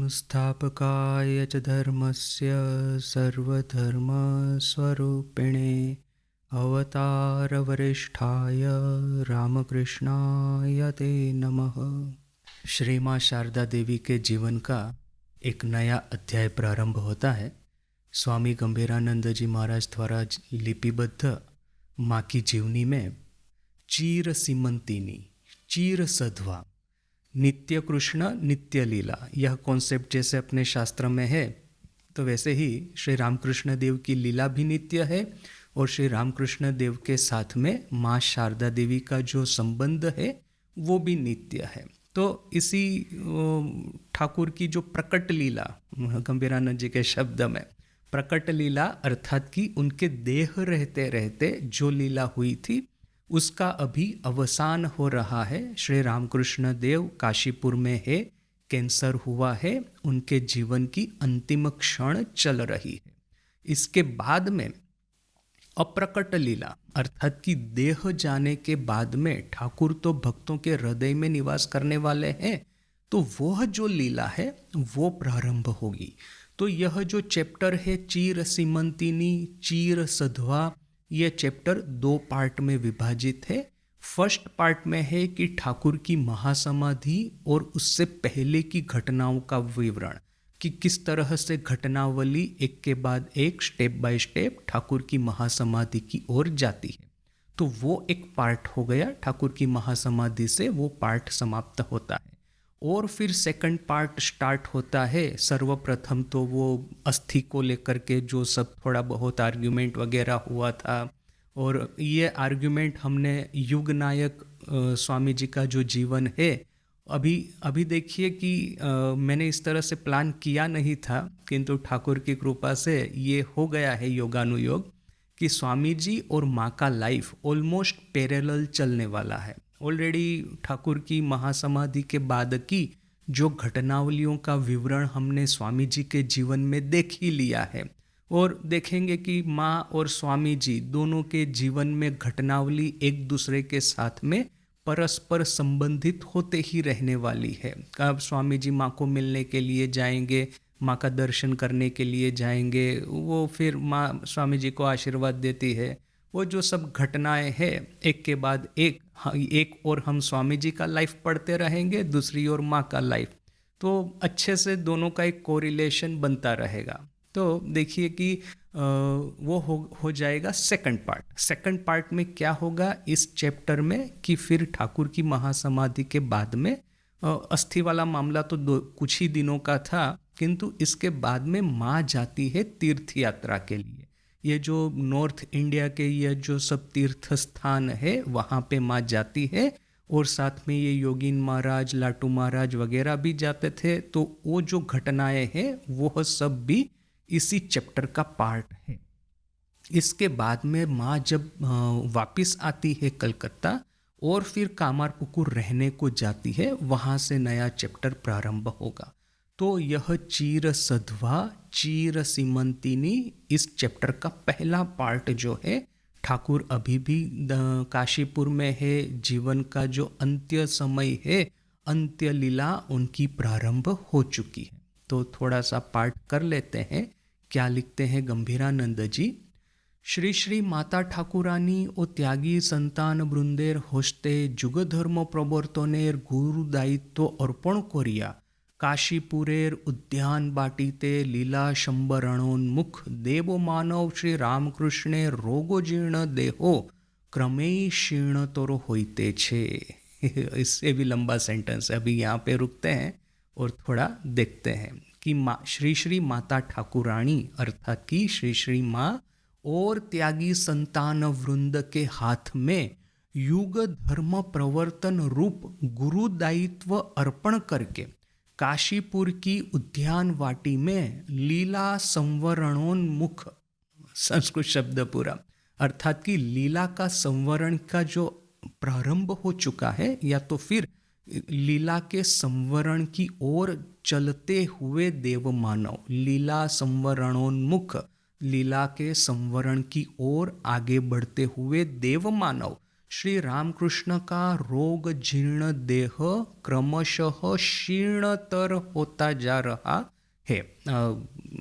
संस्थापकाय च धर्मस्य सर्वधर्मस्वरूपिणे अवतारवरिष्ठाय रामकृष्णाय ते नमः। श्री माँ शारदा देवी के जीवन का एक नया अध्याय प्रारंभ होता है। स्वामी गंभीरानंद जी महाराज द्वारा लिपिबद्ध माँ की जीवनी में चीर सीमंतिनी, चीर सधवा, नित्य कृष्ण नित्य लीला, यह कॉन्सेप्ट जैसे अपने शास्त्र में है तो वैसे ही श्री रामकृष्ण देव की लीला भी नित्य है और श्री रामकृष्ण देव के साथ में माँ शारदा देवी का जो संबंध है वो भी नित्य है। तो इसी ठाकुर की जो प्रकट लीला, गंभीरानंद जी के शब्द में प्रकट लीला अर्थात कि उनके देह रहते रहते जो लीला हुई थी उसका अभी अवसान हो रहा है। श्री रामकृष्ण देव काशीपुर में है, कैंसर हुआ है, उनके जीवन की अंतिम क्षण चल रही है। इसके बाद में अप्रकट लीला अर्थात कि देह जाने के बाद में ठाकुर तो भक्तों के हृदय में निवास करने वाले हैं, तो वह जो लीला है वो प्रारंभ होगी। तो यह जो चैप्टर है चीर सीमंतिनी चीर सधवा, यह चैप्टर दो पार्ट में विभाजित है। फर्स्ट पार्ट में है कि ठाकुर की महासमाधि और उससे पहले की घटनाओं का विवरण, कि किस तरह से घटनावली एक के बाद एक स्टेप बाय स्टेप ठाकुर की महासमाधि की ओर जाती है। तो वो एक पार्ट हो गया, ठाकुर की महासमाधि से वो पार्ट समाप्त होता है। और फिर सेकंड पार्ट स्टार्ट होता है। सर्वप्रथम तो वो अस्थि को लेकर के जो सब थोड़ा बहुत आर्ग्यूमेंट वगैरह हुआ था, और ये आर्ग्यूमेंट हमने युग नायक स्वामी जी का जो जीवन है, अभी देखिए कि मैंने इस तरह से प्लान किया नहीं था, किंतु ठाकुर की कृपा से ये हो गया है योगानुयोग कि स्वामी जी और माँ का लाइफ ऑलमोस्ट पैरेलल चलने वाला है। ऑलरेडी ठाकुर की महासमाधि के बाद की जो घटनावलियों का विवरण हमने स्वामी जी के जीवन में देख ही लिया है, और देखेंगे कि माँ और स्वामी जी दोनों के जीवन में घटनावली एक दूसरे के साथ में परस्पर संबंधित होते ही रहने वाली है। कब स्वामी जी माँ को मिलने के लिए जाएंगे, माँ का दर्शन करने के लिए जाएंगे, वो फिर माँ स्वामी जी को आशीर्वाद देती है, वो जो सब घटनाएं हैं एक के बाद एक और हम स्वामी जी का लाइफ पढ़ते रहेंगे, दूसरी ओर माँ का लाइफ, तो अच्छे से दोनों का एक कोरिलेशन बनता रहेगा। तो देखिए कि वो हो जाएगा सेकंड पार्ट। सेकंड पार्ट में क्या होगा इस चैप्टर में कि फिर ठाकुर की महासमाधि के बाद में अस्थि वाला मामला तो कुछ ही दिनों का था, किंतु इसके बाद में माँ जाती है तीर्थ यात्रा के लिए। ये जो नॉर्थ इंडिया के ये जो सब तीर्थ स्थान है वहाँ पे माँ जाती है, और साथ में ये योगीन महाराज, लाटू महाराज वगैरह भी जाते थे। तो वो जो घटनाएं हैं वो सब भी इसी चैप्टर का पार्ट है। इसके बाद में माँ जब वापस आती है कलकत्ता और फिर कामारपुकुर रहने को जाती है, वहाँ से नया चैप्टर प्रारंभ होगा। तो यह चीर सधवा चीर सीमंतिनी इस चैप्टर का पहला पार्ट जो है, ठाकुर अभी भी काशीपुर में है, जीवन का जो अंत्य समय है, अंत्य लीला उनकी प्रारंभ हो चुकी है। तो थोड़ा सा पार्ट कर लेते हैं। क्या लिखते हैं गंभीरानंद जी। श्री श्री माता ठाकुरानी ओ त्यागी संतान बृंदेर होस्ते जुग धर्म प्रवर्तनेर गुरु दायित्व अर्पण करिया काशीपुरेर उद्यान बाटीते लीला शंबरणोन्मुख देव मानव श्री रामकृष्णे रोगो जीर्ण देहो क्रमेय क्षीण तोरो होइते छे। इससे भी लंबा सेंटेंस है, अभी यहाँ पे रुकते हैं और थोड़ा देखते हैं कि श्री श्री माता ठाकुरानी अर्थात कि श्री श्री माँ और त्यागी संतान वृंद के हाथ में युग धर्म प्रवर्तन रूप गुरु दायित्व अर्पण करके काशीपुर की उद्यान वाटी में लीला संवरणोन्मुख, संस्कृत शब्द पूरा, अर्थात कि लीला का संवरण का जो प्रारंभ हो चुका है, या तो फिर लीला के संवरण की ओर चलते हुए देव मानव, लीला संवरणोन्मुख, लीला के संवरण की ओर आगे बढ़ते हुए देव मानव श्री रामकृष्ण का रोग जीर्ण देह क्रमशः क्षीणतर होता जा रहा है।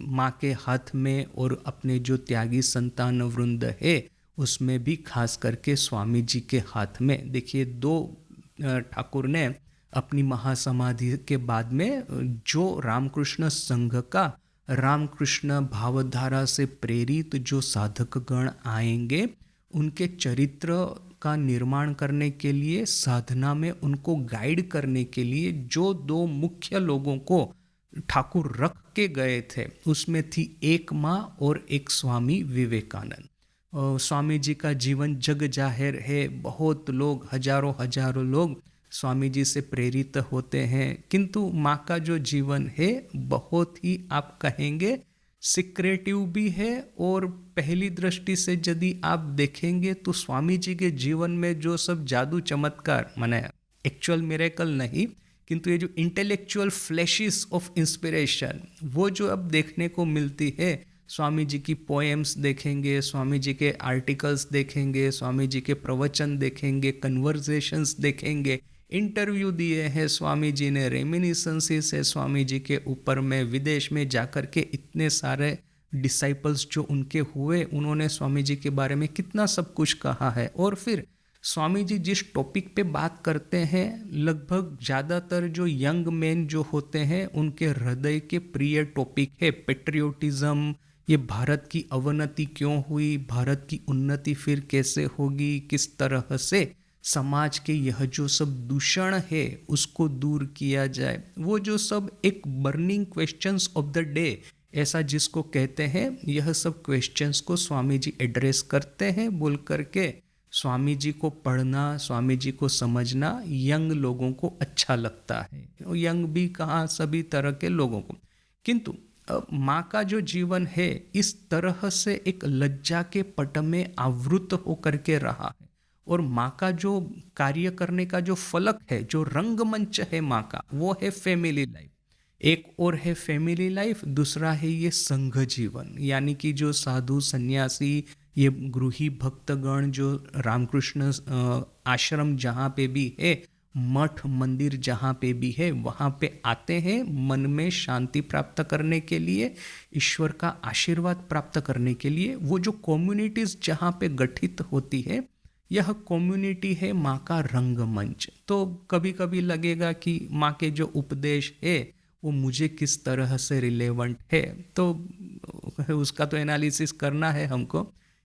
माँ के हाथ में और अपने जो त्यागी संतान वृंद है उसमें भी, खास करके स्वामी जी के हाथ में। देखिए, दो ठाकुर ने अपनी महासमाधि के बाद में जो रामकृष्ण संघ का, रामकृष्ण भावधारा से प्रेरित जो साधक गण आएंगे, उनके चरित्र का निर्माण करने के लिए, साधना में उनको गाइड करने के लिए जो दो मुख्य लोगों को ठाकुर रख के गए थे, उसमें थी एक माँ और एक स्वामी विवेकानंद। स्वामी जी का जीवन जग जाहिर है, बहुत लोग, हजारों हजारों लोग स्वामी जी से प्रेरित होते हैं, किंतु माँ का जो जीवन है बहुत ही, आप कहेंगे, सिक्रेटिव भी है। और पहली दृष्टि से यदि आप देखेंगे तो स्वामी जी के जीवन में जो सब जादू चमत्कार, माने एक्चुअल मिरेकल नहीं, किंतु ये जो इंटेलेक्चुअल फ्लैशेस ऑफ इंस्पिरेशन, वो जो अब देखने को मिलती है, स्वामी जी की पोएम्स देखेंगे, स्वामी जी के आर्टिकल्स देखेंगे, स्वामी जी के प्रवचन देखेंगे, कन्वर्सेशंस देखेंगे, इंटरव्यू दिए हैं स्वामी जी ने, रेमिनिसेंसेस है स्वामी जी के ऊपर में, विदेश में जाकर के इतने सारे डिसाइपल्स जो उनके हुए, उन्होंने स्वामी जी के बारे में कितना सब कुछ कहा है। और फिर स्वामी जी जिस टॉपिक पे बात करते हैं, लगभग ज़्यादातर जो यंग मैन जो होते हैं उनके हृदय के प्रिय टॉपिक है पेट्रियोटिज्म। ये भारत की अवनति क्यों हुई, भारत की उन्नति फिर कैसे होगी, किस तरह से समाज के यह जो सब दूषण है उसको दूर किया जाए, वो जो सब एक burning questions of the day, ऐसा जिसको कहते हैं, यह सब क्वेश्चंस को स्वामी जी एड्रेस करते हैं बोल करके। स्वामी जी को पढ़ना, स्वामी जी को समझना यंग लोगों को अच्छा लगता है, यंग भी कहाँ, सभी तरह के लोगों को। किंतु माँ का जो जीवन है इस तरह से एक लज्जा के पट में आवृत होकर के रहा है, और माँ का जो कार्य करने का जो फलक है, जो रंगमंच है माँ का, वो है फैमिली लाइफ। एक और है फैमिली लाइफ, दूसरा है ये संघ जीवन, यानी कि जो साधु सन्यासी, ये गृही भक्तगण जो रामकृष्ण आश्रम जहाँ पे भी है, मठ मंदिर जहाँ पे भी है, वहाँ पे आते हैं मन में शांति प्राप्त करने के लिए, ईश्वर का आशीर्वाद प्राप्त करने के लिए। वो जो कम्युनिटीज़ जहाँ पे गठित होती है, यह कम्युनिटी है माँ का रंगमंच। तो कभी कभी लगेगा कि माँ के जो उपदेश है वो मुझे किस तरह से रिलेवेंट है, तो उसका तो एनालिसिस करना है हमको।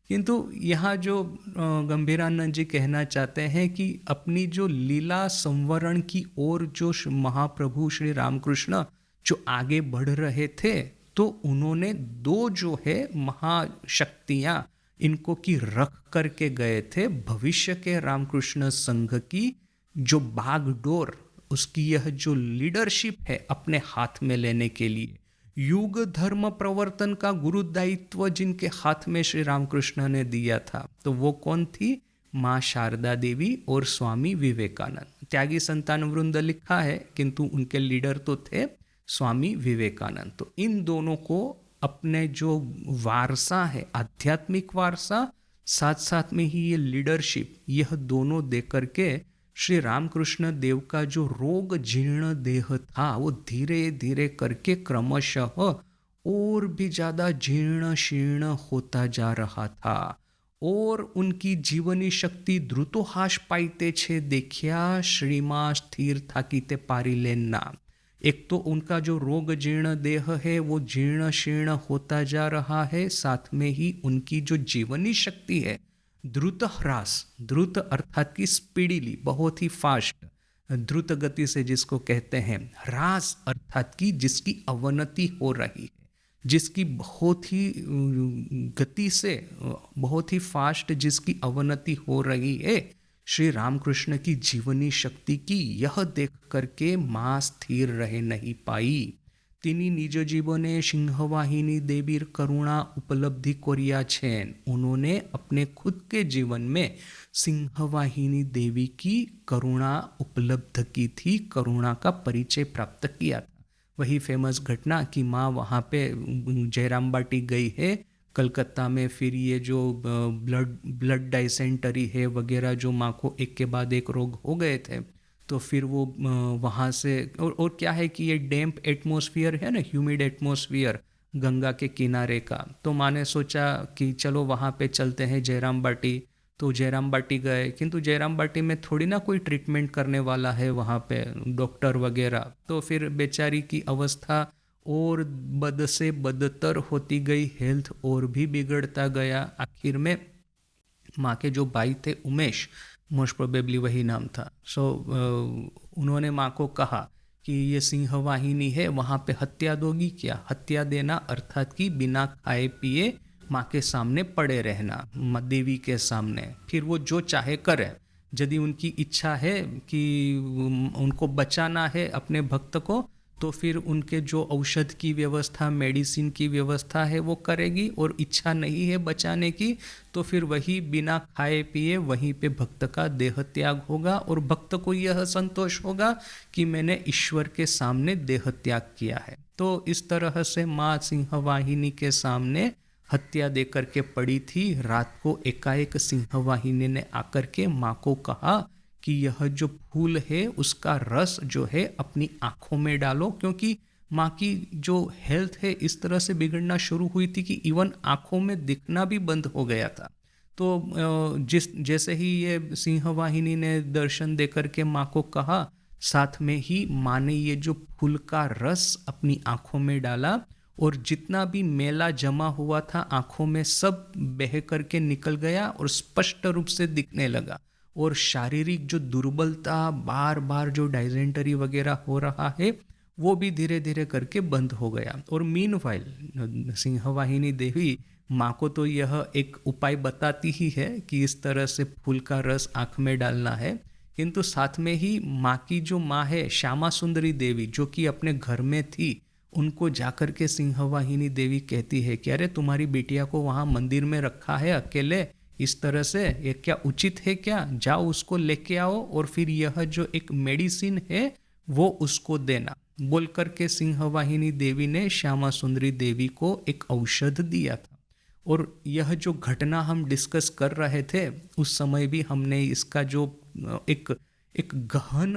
किंतु यहाँ जो गंभीरानंद जी कहना चाहते हैं कि अपनी जो लीला संवरण की ओर जो महाप्रभु श्री रामकृष्ण जो आगे बढ़ रहे थे, तो उन्होंने दो जो है महाशक्तियाँ इनको की रख करके गए थे। भविष्य के रामकृष्ण संघ की जो बागडोर, उसकी यह जो लीडरशिप है अपने हाथ में लेने के लिए, युग धर्म प्रवर्तन का गुरु दायित्व जिनके हाथ में श्री रामकृष्ण ने दिया था, तो वो कौन थी? माँ शारदा देवी और स्वामी विवेकानंद। त्यागी संतान वृंद लिखा है, किंतु उनके लीडर तो थे स्वामी विवेकानंद। तो इन दोनों को अपने जो वारसा है, आध्यात्मिक वारसा, साथ साथ में ही ये लीडरशिप, यह दोनों दे करके श्री रामकृष्ण देव का जो रोग जीर्ण देह था, वो धीरे धीरे करके क्रमशः और भी ज़्यादा जीर्ण शीर्ण होता जा रहा था, और उनकी जीवनी शक्ति द्रुतोहास पाइते छे देखिया श्रीमा स्थिर थाकीते पारी लेना। एक तो उनका जो रोग जीर्ण देह है वो जीर्ण शीर्ण होता जा रहा है, साथ में ही उनकी जो जीवनी शक्ति है द्रुत ह्रास, द्रुत अर्थात की स्पीडीली, बहुत ही फास्ट, द्रुत गति से जिसको कहते हैं, ह्रास अर्थात की जिसकी अवनति हो रही है, जिसकी बहुत ही गति से, बहुत ही फास्ट जिसकी अवनति हो रही है, श्री रामकृष्ण की जीवनी शक्ति की यह देख करके माँ स्थिर रह नहीं पाई। तिनी निज जीवने सिंहवाहिनी देवीर करुणा उपलब्धि कोरिया छेन। उन्होंने अपने खुद के जीवन में सिंहवाहिनी देवी की करुणा उपलब्ध की थी, करुणा का परिचय प्राप्त किया था। वही फेमस घटना कि माँ वहाँ पे जयराम बाटी गई है, कलकत्ता में फिर ये जो ब्लड ब्लड डाइसेंटरी है वगैरह, जो माँ को एक के बाद एक रोग हो गए थे, तो फिर वो वहाँ से, और क्या है कि ये डैम्प एटमॉस्फेयर है ना, ह्यूमिड एटमॉस्फेयर गंगा के किनारे का, तो माँ ने सोचा कि चलो वहाँ पे चलते हैं जयराम बाटी। तो जयराम बाटी गए, किंतु जयराम बाटी में थोड़ी ना कोई ट्रीटमेंट करने वाला है वहाँ पे, डॉक्टर वगैरह। तो फिर बेचारी की अवस्था और बद से बदतर होती गई, हेल्थ और भी बिगड़ता गया। आखिर में माँ के जो भाई थे उमेश, मोस्ट प्रोबेबली वही नाम था, उन्होंने माँ को कहा कि ये सिंह वाहिनी है, वहाँ पे हत्या दोगी क्या? हत्या देना अर्थात कि बिना खाए पिए माँ के सामने पड़े रहना, माँ देवी के सामने, फिर वो जो चाहे करे। यदि उनकी इच्छा है कि उनको बचाना है अपने भक्त को, तो फिर उनके जो औषध की व्यवस्था, मेडिसिन की व्यवस्था है वो करेगी, और इच्छा नहीं है बचाने की तो फिर वही बिना खाए पिए वहीं पे भक्त का देह त्याग होगा, और भक्त को यह संतोष होगा कि मैंने ईश्वर के सामने देह त्याग किया है। तो इस तरह से माँ सिंह वाहिनी के सामने हत्या देकर के पड़ी थी। रात को एकाएक सिंह वाहिनी ने आकर के माँ को कहा कि यह जो फूल है उसका रस जो है अपनी आँखों में डालो, क्योंकि माँ की जो हेल्थ है इस तरह से बिगड़ना शुरू हुई थी कि इवन आँखों में दिखना भी बंद हो गया था। तो जैसे ही ये सिंह वाहिनी ने दर्शन देकर के माँ को कहा, साथ में ही माँ ने ये जो फूल का रस अपनी आँखों में डाला, और जितना भी मैला जमा हुआ था आँखों में सब बह करके निकल गया और स्पष्ट रूप से दिखने लगा। और शारीरिक जो दुर्बलता, बार बार जो डाइजेंटरी वगैरह हो रहा है, वो भी धीरे धीरे करके बंद हो गया। और मीनवाइल सिंह वाहिनी देवी माँ को तो यह एक उपाय बताती ही है कि इस तरह से फूल का रस आँख में डालना है, किंतु साथ में ही माँ की जो माँ है श्यामा सुंदरी देवी, जो कि अपने घर में थी, उनको जाकर के सिंह वाहिनी देवी कहती है कि अरे तुम्हारी बेटिया को वहाँ मंदिर में रखा है अकेले, इस तरह से ये क्या उचित है क्या? जाओ उसको लेके आओ, और फिर यह जो एक मेडिसिन है वो उसको देना। बोल करके सिंह वाहिनी देवी ने श्यामा सुंदरी देवी को एक औषध दिया था। और यह जो घटना हम डिस्कस कर रहे थे उस समय भी हमने इसका जो एक एक गहन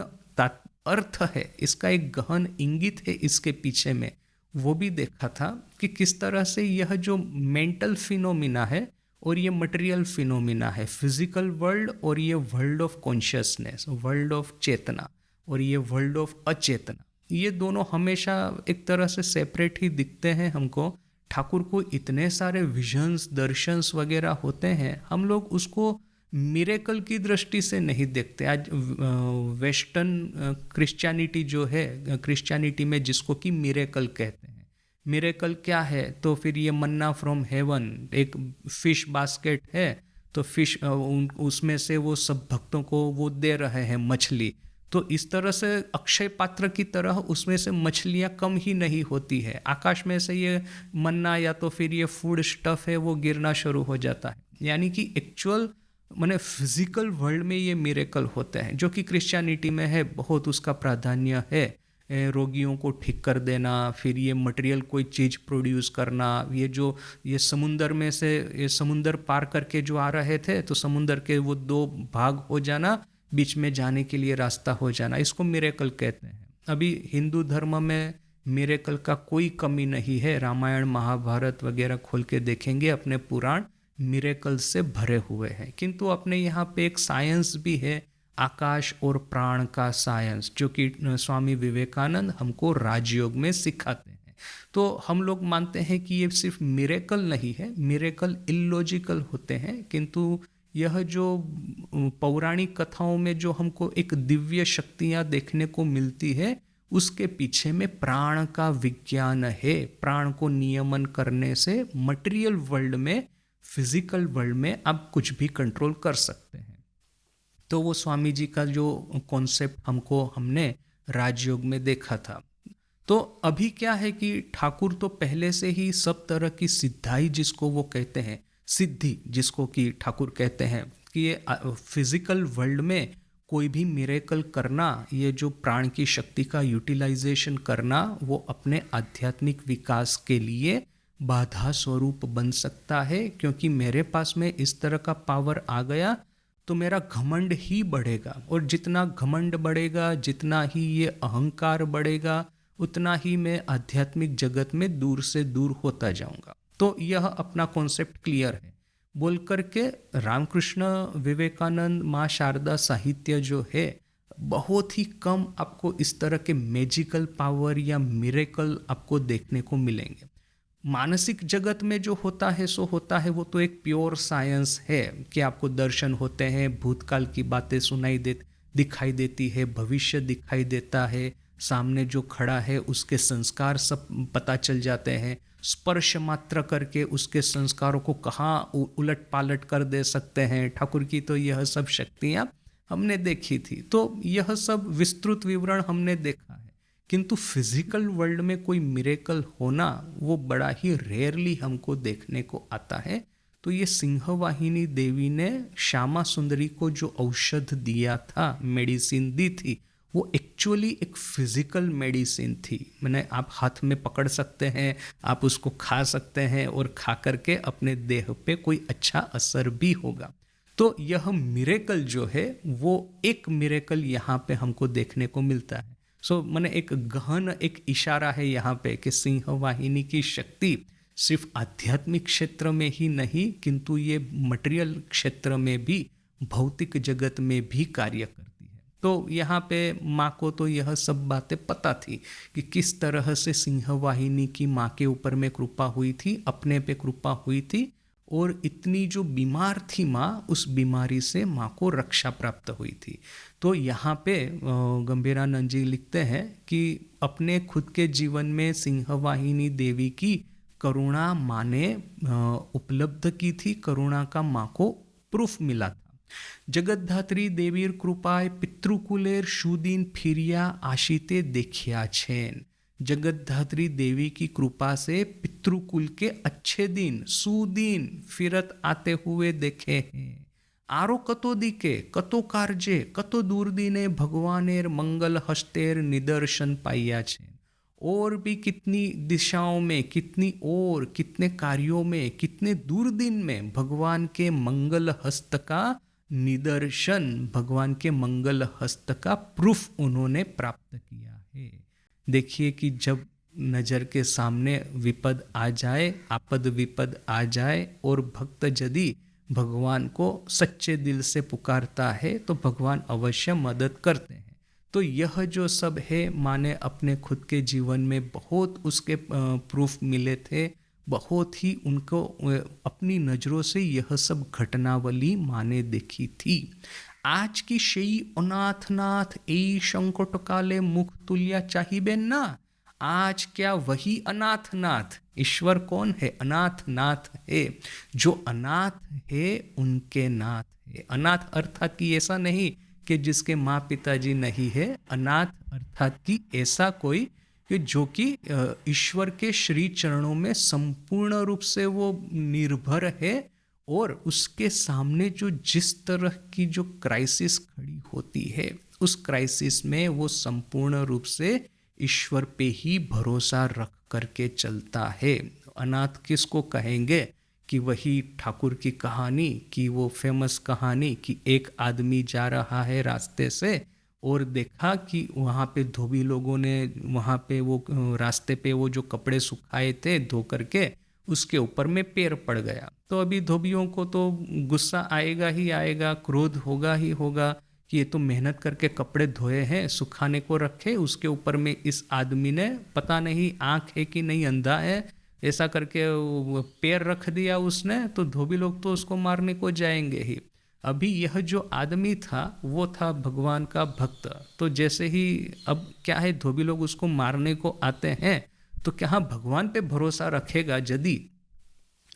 अर्थ है, इसका एक गहन इंगित है इसके पीछे में, वो भी देखा था कि किस तरह से यह जो मेंटल फिनोमिना है और ये मटेरियल फिनोमिना है, फिजिकल वर्ल्ड और ये world of consciousness, world of चेतना और ये वर्ल्ड ऑफ अचेतना, ये दोनों हमेशा एक तरह से सेपरेट ही दिखते हैं हमको। ठाकुर को इतने सारे विजन्स, दर्शंस वगैरह होते हैं, हम लोग उसको मिरेकल की दृष्टि से नहीं देखते। आज वेस्टर्न क्रिश्चियनिटी जो है, क्रिश्चियनिटी में जिसको कि मिरेकल कहते हैं, मिरेकल क्या है? तो फिर ये मन्ना फ्रॉम हेवन, एक फिश बास्केट है, तो फिश उसमें से वो सब भक्तों को वो दे रहे हैं मछली, तो इस तरह से अक्षय पात्र की तरह उसमें से मछलियाँ कम ही नहीं होती है, आकाश में से ये मन्ना या तो फिर ये फूड स्टफ है वो गिरना शुरू हो जाता है। यानी कि एक्चुअल माने फिजिकल वर्ल्ड में ये मिरेकल होते हैं, जो कि क्रिश्चियनिटी में है, बहुत उसका प्राधान्य है। रोगियों को ठीक कर देना, फिर ये मटेरियल कोई चीज़ प्रोड्यूस करना, ये समुंदर में से, ये समुंदर पार करके जो आ रहे थे तो समुंदर के वो दो भाग हो जाना, बीच में जाने के लिए रास्ता हो जाना, इसको मिरेकल कहते हैं। अभी हिंदू धर्म में मिरेकल का कोई कमी नहीं है, रामायण महाभारत वगैरह खोल के देखेंगे अपने पुराण, मिरेकल से भरे हुए हैं। किंतु अपने यहाँ पे एक साइंस भी है, आकाश और प्राण का साइंस, जो कि स्वामी विवेकानंद हमको राजयोग में सिखाते हैं। तो हम लोग मानते हैं कि ये सिर्फ मिरेकल नहीं है, मिरेकल इलॉजिकल होते हैं, किंतु यह जो पौराणिक कथाओं में जो हमको एक दिव्य शक्तियाँ देखने को मिलती है, उसके पीछे में प्राण का विज्ञान है। प्राण को नियमन करने से मटेरियल वर्ल्ड में, फिजिकल वर्ल्ड में आप कुछ भी कंट्रोल कर सकते हैं। तो वो स्वामी जी का जो कॉन्सेप्ट हमने राजयोग में देखा था। तो अभी क्या है कि ठाकुर तो पहले से ही सब तरह की सिद्धाई, जिसको वो कहते हैं सिद्धि, जिसको कि ठाकुर कहते हैं कि ये फिजिकल वर्ल्ड में कोई भी मिरेकल करना, ये जो प्राण की शक्ति का यूटिलाइजेशन करना, वो अपने आध्यात्मिक विकास के लिए बाधा स्वरूप बन सकता है, क्योंकि मेरे पास में इस तरह का पावर आ गया तो मेरा घमंड ही बढ़ेगा, और जितना घमंड बढ़ेगा, जितना ही ये अहंकार बढ़ेगा, उतना ही मैं आध्यात्मिक जगत में दूर से दूर होता जाऊंगा। तो यह अपना कॉन्सेप्ट क्लियर है बोल करके रामकृष्ण विवेकानंद माँ शारदा साहित्य जो है, बहुत ही कम आपको इस तरह के मैजिकल पावर या मिरेकल आपको देखने को मिलेंगे। मानसिक जगत में जो होता है सो होता है, वो तो एक प्योर साइंस है कि आपको दर्शन होते हैं, भूतकाल की बातें दिखाई देती है, भविष्य दिखाई देता है, सामने जो खड़ा है उसके संस्कार सब पता चल जाते हैं, स्पर्श मात्र करके उसके संस्कारों को कहाँ उलट पालट कर दे सकते हैं। ठाकुर की तो यह सब शक्तियाँ हमने देखी थी, तो यह सब विस्तृत विवरण हमने देखा है। किंतु फिजिकल वर्ल्ड में कोई मिरेकल होना वो बड़ा ही रेयरली हमको देखने को आता है। तो ये सिंहवाहिनी देवी ने श्यामा सुंदरी को जो औषध दिया था, मेडिसिन दी थी, वो एक्चुअली एक फिजिकल मेडिसिन थी। मैंने आप हाथ में पकड़ सकते हैं, आप उसको खा सकते हैं, और खा करके अपने देह पे कोई अच्छा असर भी होगा। तो यह मिरेकल जो है वो एक मिरेकल यहाँ पे हमको देखने को मिलता है। मैंने एक गहन एक इशारा है यहाँ पे कि सिंहवाहिनी की शक्ति सिर्फ आध्यात्मिक क्षेत्र में ही नहीं, किंतु ये मटेरियल क्षेत्र में भी, भौतिक जगत में भी कार्य करती है। तो यहाँ पे माँ को तो यह सब बातें पता थी कि किस तरह से सिंहवाहिनी की माँ के ऊपर में कृपा हुई थी, अपने पे कृपा हुई थी, और इतनी जो बीमार थी माँ, उस बीमारी से माँ को रक्षा प्राप्त हुई थी। तो यहाँ पे गंभीरानंद जी लिखते हैं कि अपने खुद के जीवन में सिंहवाहिनी देवी की करुणा माँ ने उपलब्ध की थी, करुणा का माँ को प्रूफ मिला था। जगतधात्री देवीर कृपाय पितृकुलेर सुदीन फिरिया आशीते देखिया छेन। जगतधात्री देवी की कृपा से पितृकुल के अच्छे दिन, सुदीन फिरत आते हुए देखे हैं। आरो कतो दिके, कतो कार्जे, कतो दूरदीने भगवानेर मंगल हस्तेर निदर्शन पाइया छे। और भी कितनी दिशाओं में, कितनी और कितने कार्यों में, कितने दूरदीन में भगवान के मंगल हस्त का निदर्शन, भगवान के मंगल हस्त का प्रूफ उन्होंने प्राप्त किया है। देखिए कि जब नज़र के सामने विपद आ जाए, आपद विपद आ जाए, और भक्त यदि भगवान को सच्चे दिल से पुकारता है तो भगवान अवश्य मदद करते हैं। तो यह जो सब है, माने अपने खुद के जीवन में बहुत उसके प्रूफ मिले थे, बहुत ही उनको अपनी नज़रों से यह सब घटनावली माने देखी थी। आज की शेई अनाथनाथ ए संकट काले मुख तुल्या चाहिए ना। आज क्या वही अनाथनाथ, ईश्वर कौन है? अनाथनाथ है। जो अनाथ है उनके नाथ है। अनाथ अर्थात कि ऐसा नहीं कि जिसके माँ पिताजी नहीं है, अनाथ अर्थात कि ऐसा कोई कि जो कि ईश्वर के श्री चरणों में संपूर्ण रूप से वो निर्भर है, और उसके सामने जो जिस तरह की जो क्राइसिस खड़ी होती है, उस क्राइसिस में वो संपूर्ण रूप से ईश्वर पे ही भरोसा रख करके चलता है। अनाथ किसको कहेंगे? कि वही ठाकुर की कहानी, कि वो फेमस कहानी कि एक आदमी जा रहा है रास्ते से, और देखा कि वहाँ पे धोबी लोगों ने वहाँ पे वो रास्ते पे वो जो कपड़े सुखाए थे धो करके, उसके ऊपर में पैर पड़ गया। तो अभी धोबियों को तो गुस्सा आएगा ही आएगा, क्रोध होगा ही होगा कि ये तो मेहनत करके कपड़े धोए हैं, सुखाने को रखे, उसके ऊपर में इस आदमी ने पता नहीं आँख है कि नहीं अंधा है, ऐसा करके पैर रख दिया उसने, तो धोबी लोग तो उसको मारने को जाएंगे ही। अभी यह जो आदमी था वो था भगवान का भक्त। तो जैसे ही अब क्या है, धोबी लोग उसको मारने को आते हैं, तो क्या भगवान पे भरोसा रखेगा यदि,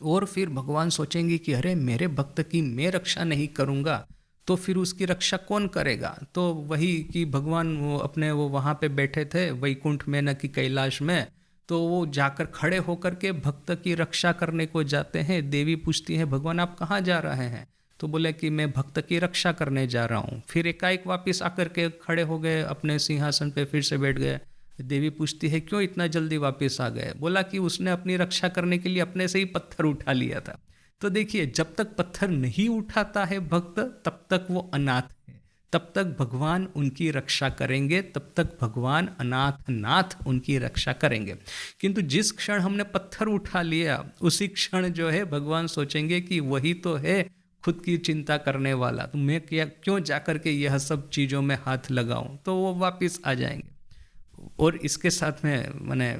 और फिर भगवान सोचेंगे कि अरे मेरे भक्त की मैं रक्षा नहीं करूँगा तो फिर उसकी रक्षा कौन करेगा? तो वही कि भगवान वो अपने वो वहाँ पे बैठे थे वैकुंठ में न कि कैलाश में, तो वो जाकर खड़े होकर के भक्त की रक्षा करने को जाते हैं। देवी पूछती है भगवान आप कहाँ जा रहे हैं? तो बोले कि मैं भक्त की रक्षा करने जा रहा हूँ। फिर एकाएक वापस आकर के खड़े हो गए, अपने सिंहासन पे फिर से बैठ गए। देवी पूछती है क्यों इतना जल्दी वापस आ गए? बोला कि उसने अपनी रक्षा करने के लिए अपने से ही पत्थर उठा लिया था। तो देखिए, जब तक पत्थर नहीं उठाता है भक्त, तब तक वो अनाथ है, तब तक भगवान उनकी रक्षा करेंगे, तब तक भगवान अनाथ नाथ उनकी रक्षा करेंगे। किंतु जिस क्षण हमने पत्थर उठा लिया, उसी क्षण जो है भगवान सोचेंगे कि वही तो है खुद की चिंता करने वाला, तो मैं क्या क्यों जाकर के यह सब चीज़ों में हाथ लगाऊं, तो वो वापस आ जाएंगे। और इसके साथ में मैंने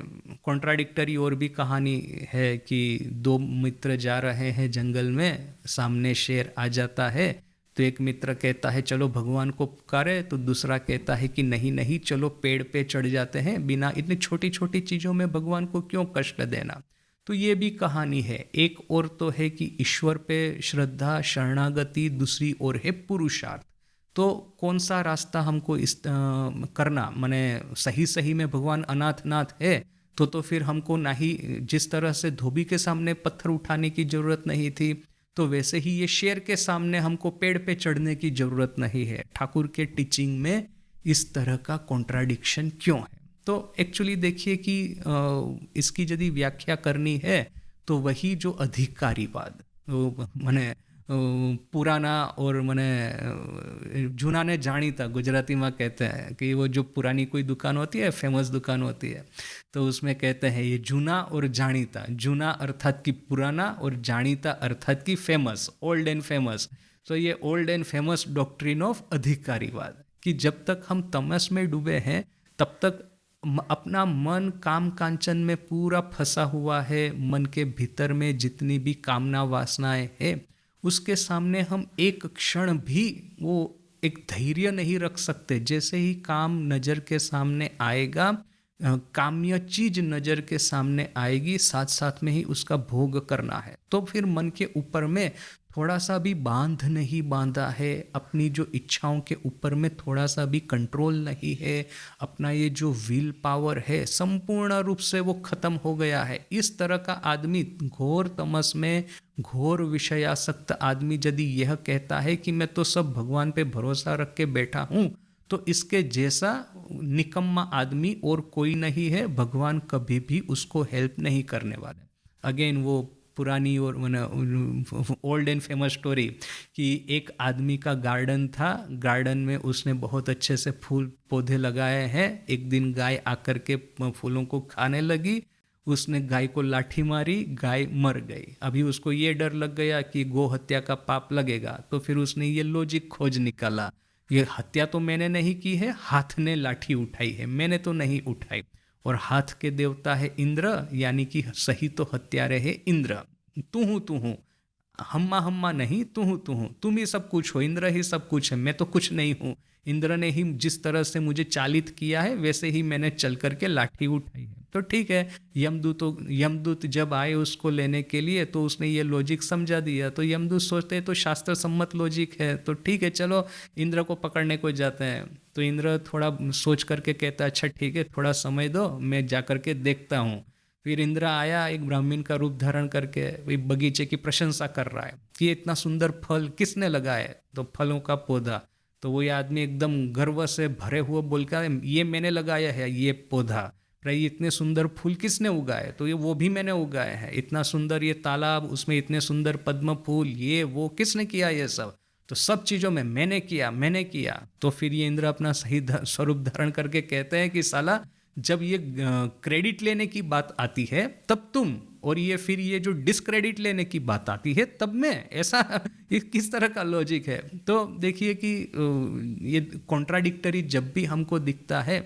कॉन्ट्राडिक्टरी और भी कहानी है कि दो मित्र जा रहे हैं जंगल में, सामने शेर आ जाता है, तो एक मित्र कहता है चलो भगवान को पुकारे, तो दूसरा कहता है कि नहीं नहीं, चलो पेड़ पे चढ़ जाते हैं, बिना इतनी छोटी छोटी चीज़ों में भगवान को क्यों कष्ट देना। तो ये भी कहानी है। एक और तो है कि ईश्वर पे श्रद्धा शरणागति, दूसरी ओर है पुरुषार्थ। तो कौन सा रास्ता हमको करना, माने सही सही में भगवान अनाथ नाथ है, तो फिर हमको ना ही जिस तरह से धोबी के सामने पत्थर उठाने की जरूरत नहीं थी, तो वैसे ही ये शेर के सामने हमको पेड़ पे चढ़ने की जरूरत नहीं है। ठाकुर के टीचिंग में इस तरह का कॉन्ट्राडिक्शन क्यों है? तो एक्चुअली देखिए कि इसकी यदि व्याख्या करनी है तो वही जो अधिकारीवाद, माने पुराना और मैंने जूना ने जानी था, गुजराती में कहते हैं कि वो जो पुरानी कोई दुकान होती है, फेमस दुकान होती है, तो उसमें कहते हैं ये जूना और जानीता, जूना अर्थात कि पुराना और जानीता अर्थात कि फेमस, ओल्ड एंड फेमस। तो ये old and famous doctrine of अधिकारीवाद, कि जब तक हम तमस में डूबे हैं तब तक अपना मन काम कांचन में पूरा फंसा हुआ है। मन के भीतर में जितनी भी कामना वासनाएं हैं, उसके सामने हम एक क्षण भी वो एक धैर्य नहीं रख सकते। जैसे ही काम नज़र के सामने आएगा, काम्य चीज नज़र के सामने आएगी, साथ साथ में ही उसका भोग करना है। तो फिर मन के ऊपर में थोड़ा सा भी बांध नहीं बांधा है, अपनी जो इच्छाओं के ऊपर में थोड़ा सा भी कंट्रोल नहीं है, अपना ये जो विल पावर है संपूर्ण रूप से वो खत्म हो गया है। इस तरह का आदमी, घोर तमस में घोर विषयासक्त आदमी, यदि यह कहता है कि मैं तो सब भगवान पे भरोसा रख के बैठा हूँ, तो इसके जैसा निकम्मा आदमी और कोई नहीं है। भगवान कभी भी उसको हेल्प नहीं करने वाले। अगेन वो पुरानी और ओल्ड एंड फेमस स्टोरी कि एक आदमी का गार्डन था, गार्डन में उसने बहुत अच्छे से फूल पौधे लगाए हैं। एक दिन गाय आकर के फूलों को खाने लगी, उसने गाय को लाठी मारी, गाय मर गई। अभी उसको ये डर लग गया कि गौ हत्या का पाप लगेगा, तो फिर उसने ये लॉजिक खोज निकाला, ये हत्या तो मैंने नहीं की है, हाथ ने लाठी उठाई है, मैंने तो नहीं उठाई। और हाथ के देवता है इंद्र, यानी कि सही तो हत्यारे है इंद्र। तू हूँ, हम्मा हम्मा नहीं, तू हूँ, तुम ही सब कुछ हो, इंद्र ही सब कुछ है, मैं तो कुछ नहीं हूँ। इंद्र ने ही जिस तरह से मुझे चालित किया है, वैसे ही मैंने चल करके लाठी उठाई है। तो ठीक है, यमदूत जब आए उसको लेने के लिए, तो उसने ये लॉजिक समझा दिया। तो यमदूत सोचते हैं तो शास्त्र सम्मत लॉजिक है, तो ठीक है चलो इंद्र को पकड़ने को जाते हैं। तो इंद्र थोड़ा सोच करके कहता है अच्छा ठीक है, थोड़ा समय दो, मैं जा करके देखता हूँ। फिर इंद्र आया एक ब्राह्मण का रूप धारण करके, वही बगीचे की प्रशंसा कर रहा है कि ये इतना सुंदर फल किसने लगाए, तो फलों का पौधा। तो वो आदमी एकदम गर्व से भरे हुए बोल कर, ये मैंने लगाया है ये पौधा। ये इतने सुंदर फूल किसने उगाए, तो ये वो भी मैंने उगाए हैं। इतना सुंदर ये तालाब, उसमें इतने सुंदर पद्म फूल, ये वो किसने किया ये सब, तो सब चीज़ों में मैंने किया। तो फिर ये इंद्र अपना सही स्वरूप धारण करके कहते हैं कि साला, जब ये क्रेडिट लेने की बात आती है तब तुम, और ये फिर ये जो डिस्क्रेडिट लेने की बात आती है तब मैं, ऐसा ये किस तरह का लॉजिक है। तो देखिए कि ये कॉन्ट्राडिक्टरी जब भी हमको दिखता है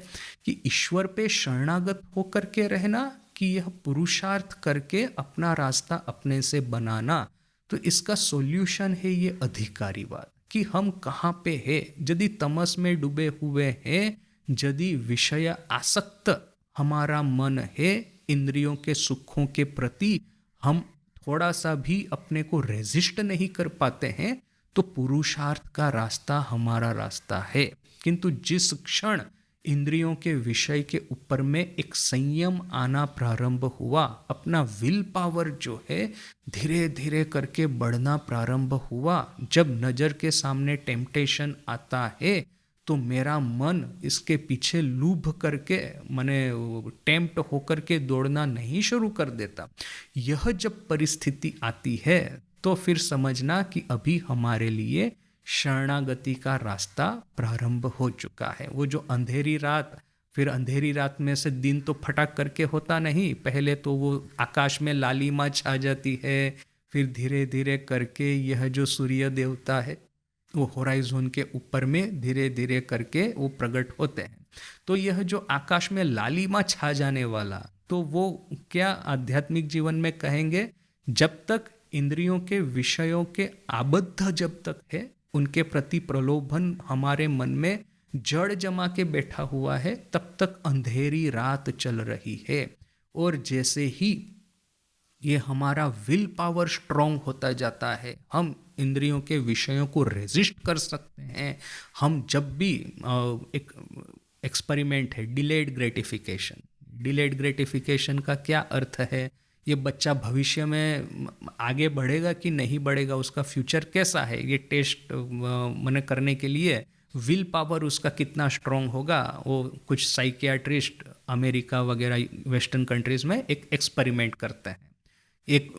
कि ईश्वर पे शरणागत होकर के रहना, कि यह पुरुषार्थ करके अपना रास्ता अपने से बनाना, तो इसका सॉल्यूशन है ये अधिकारीवाद, कि हम कहाँ पे है। यदि तमस में डूबे हुए हैं, यदि विषय आसक्त हमारा मन है, इंद्रियों के सुखों के प्रति हम थोड़ा सा भी अपने को रेजिस्ट नहीं कर पाते हैं, तो पुरुषार्थ का रास्ता हमारा रास्ता है। किंतु जिस क्षण इंद्रियों के विषय के ऊपर में एक संयम आना प्रारंभ हुआ, अपना विल पावर जो है धीरे धीरे करके बढ़ना प्रारंभ हुआ, जब नज़र के सामने टेम्पटेशन आता है, तो मेरा मन इसके पीछे लूभ करके माने टेम्प्ट होकर के दौड़ना नहीं शुरू कर देता। यह जब परिस्थिति आती है तो फिर समझना कि अभी हमारे लिए शरणागति का रास्ता प्रारंभ हो चुका है। वो जो अंधेरी रात, फिर अंधेरी रात में से दिन तो फटाक करके होता नहीं, पहले तो वो आकाश में लालिमा छा जाती है, फिर धीरे धीरे करके यह जो सूर्य देवता है वो होराइजन के ऊपर में धीरे धीरे करके वो प्रकट होते हैं। तो यह जो आकाश में लालिमा छा जाने वाला, तो वो क्या आध्यात्मिक जीवन में कहेंगे, जब तक इंद्रियों के विषयों के आबद्ध जब तक है, उनके प्रति प्रलोभन हमारे मन में जड़ जमा के बैठा हुआ है, तब तक अंधेरी रात चल रही है। और जैसे ही ये हमारा विल पावर स्ट्रांग होता जाता है, हम इंद्रियों के विषयों को रेजिस्ट कर सकते हैं। हम जब भी एक एक्सपेरिमेंट है डिलेड ग्रेटिफिकेशन, डिलेड ग्रेटिफिकेशन का क्या अर्थ है, ये बच्चा भविष्य में आगे बढ़ेगा कि नहीं बढ़ेगा, उसका फ्यूचर कैसा है, ये टेस्ट मैंने करने के लिए विल पावर उसका कितना स्ट्रांग होगा, वो कुछ साइकियाट्रिस्ट अमेरिका वगैरह वेस्टर्न कंट्रीज में एक एक्सपेरिमेंट करते हैं। एक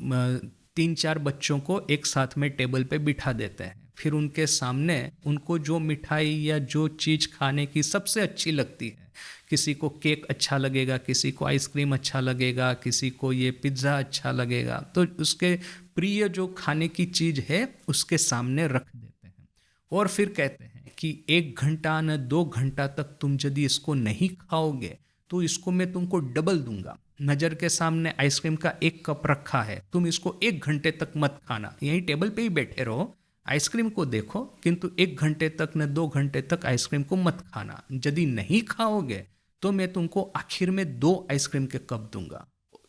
3-4 बच्चों को एक साथ में टेबल पे बिठा देते हैं, फिर उनके सामने उनको जो मिठाई या जो चीज़ खाने की सबसे अच्छी लगती है, किसी को केक अच्छा लगेगा, किसी को आइसक्रीम अच्छा लगेगा, किसी को ये पिज़्ज़ा अच्छा लगेगा, तो उसके प्रिय जो खाने की चीज़ है उसके सामने रख देते हैं। और फिर कहते हैं कि 1 घंटा न 2 घंटा तक तुम यदि इसको नहीं खाओगे तो इसको मैं तुमको डबल दूंगा। नज़र के सामने आइसक्रीम का 1 कप रखा है, तुम इसको 1 घंटे तक मत खाना, यहीं टेबल पे ही बैठे रहो, आइसक्रीम को देखो, किंतु 1 घंटे तक न 2 घंटे तक आइसक्रीम को मत खाना। यदि नहीं खाओगे तो मैं तुमको आखिर में 2 आइसक्रीम के कप दूंगा।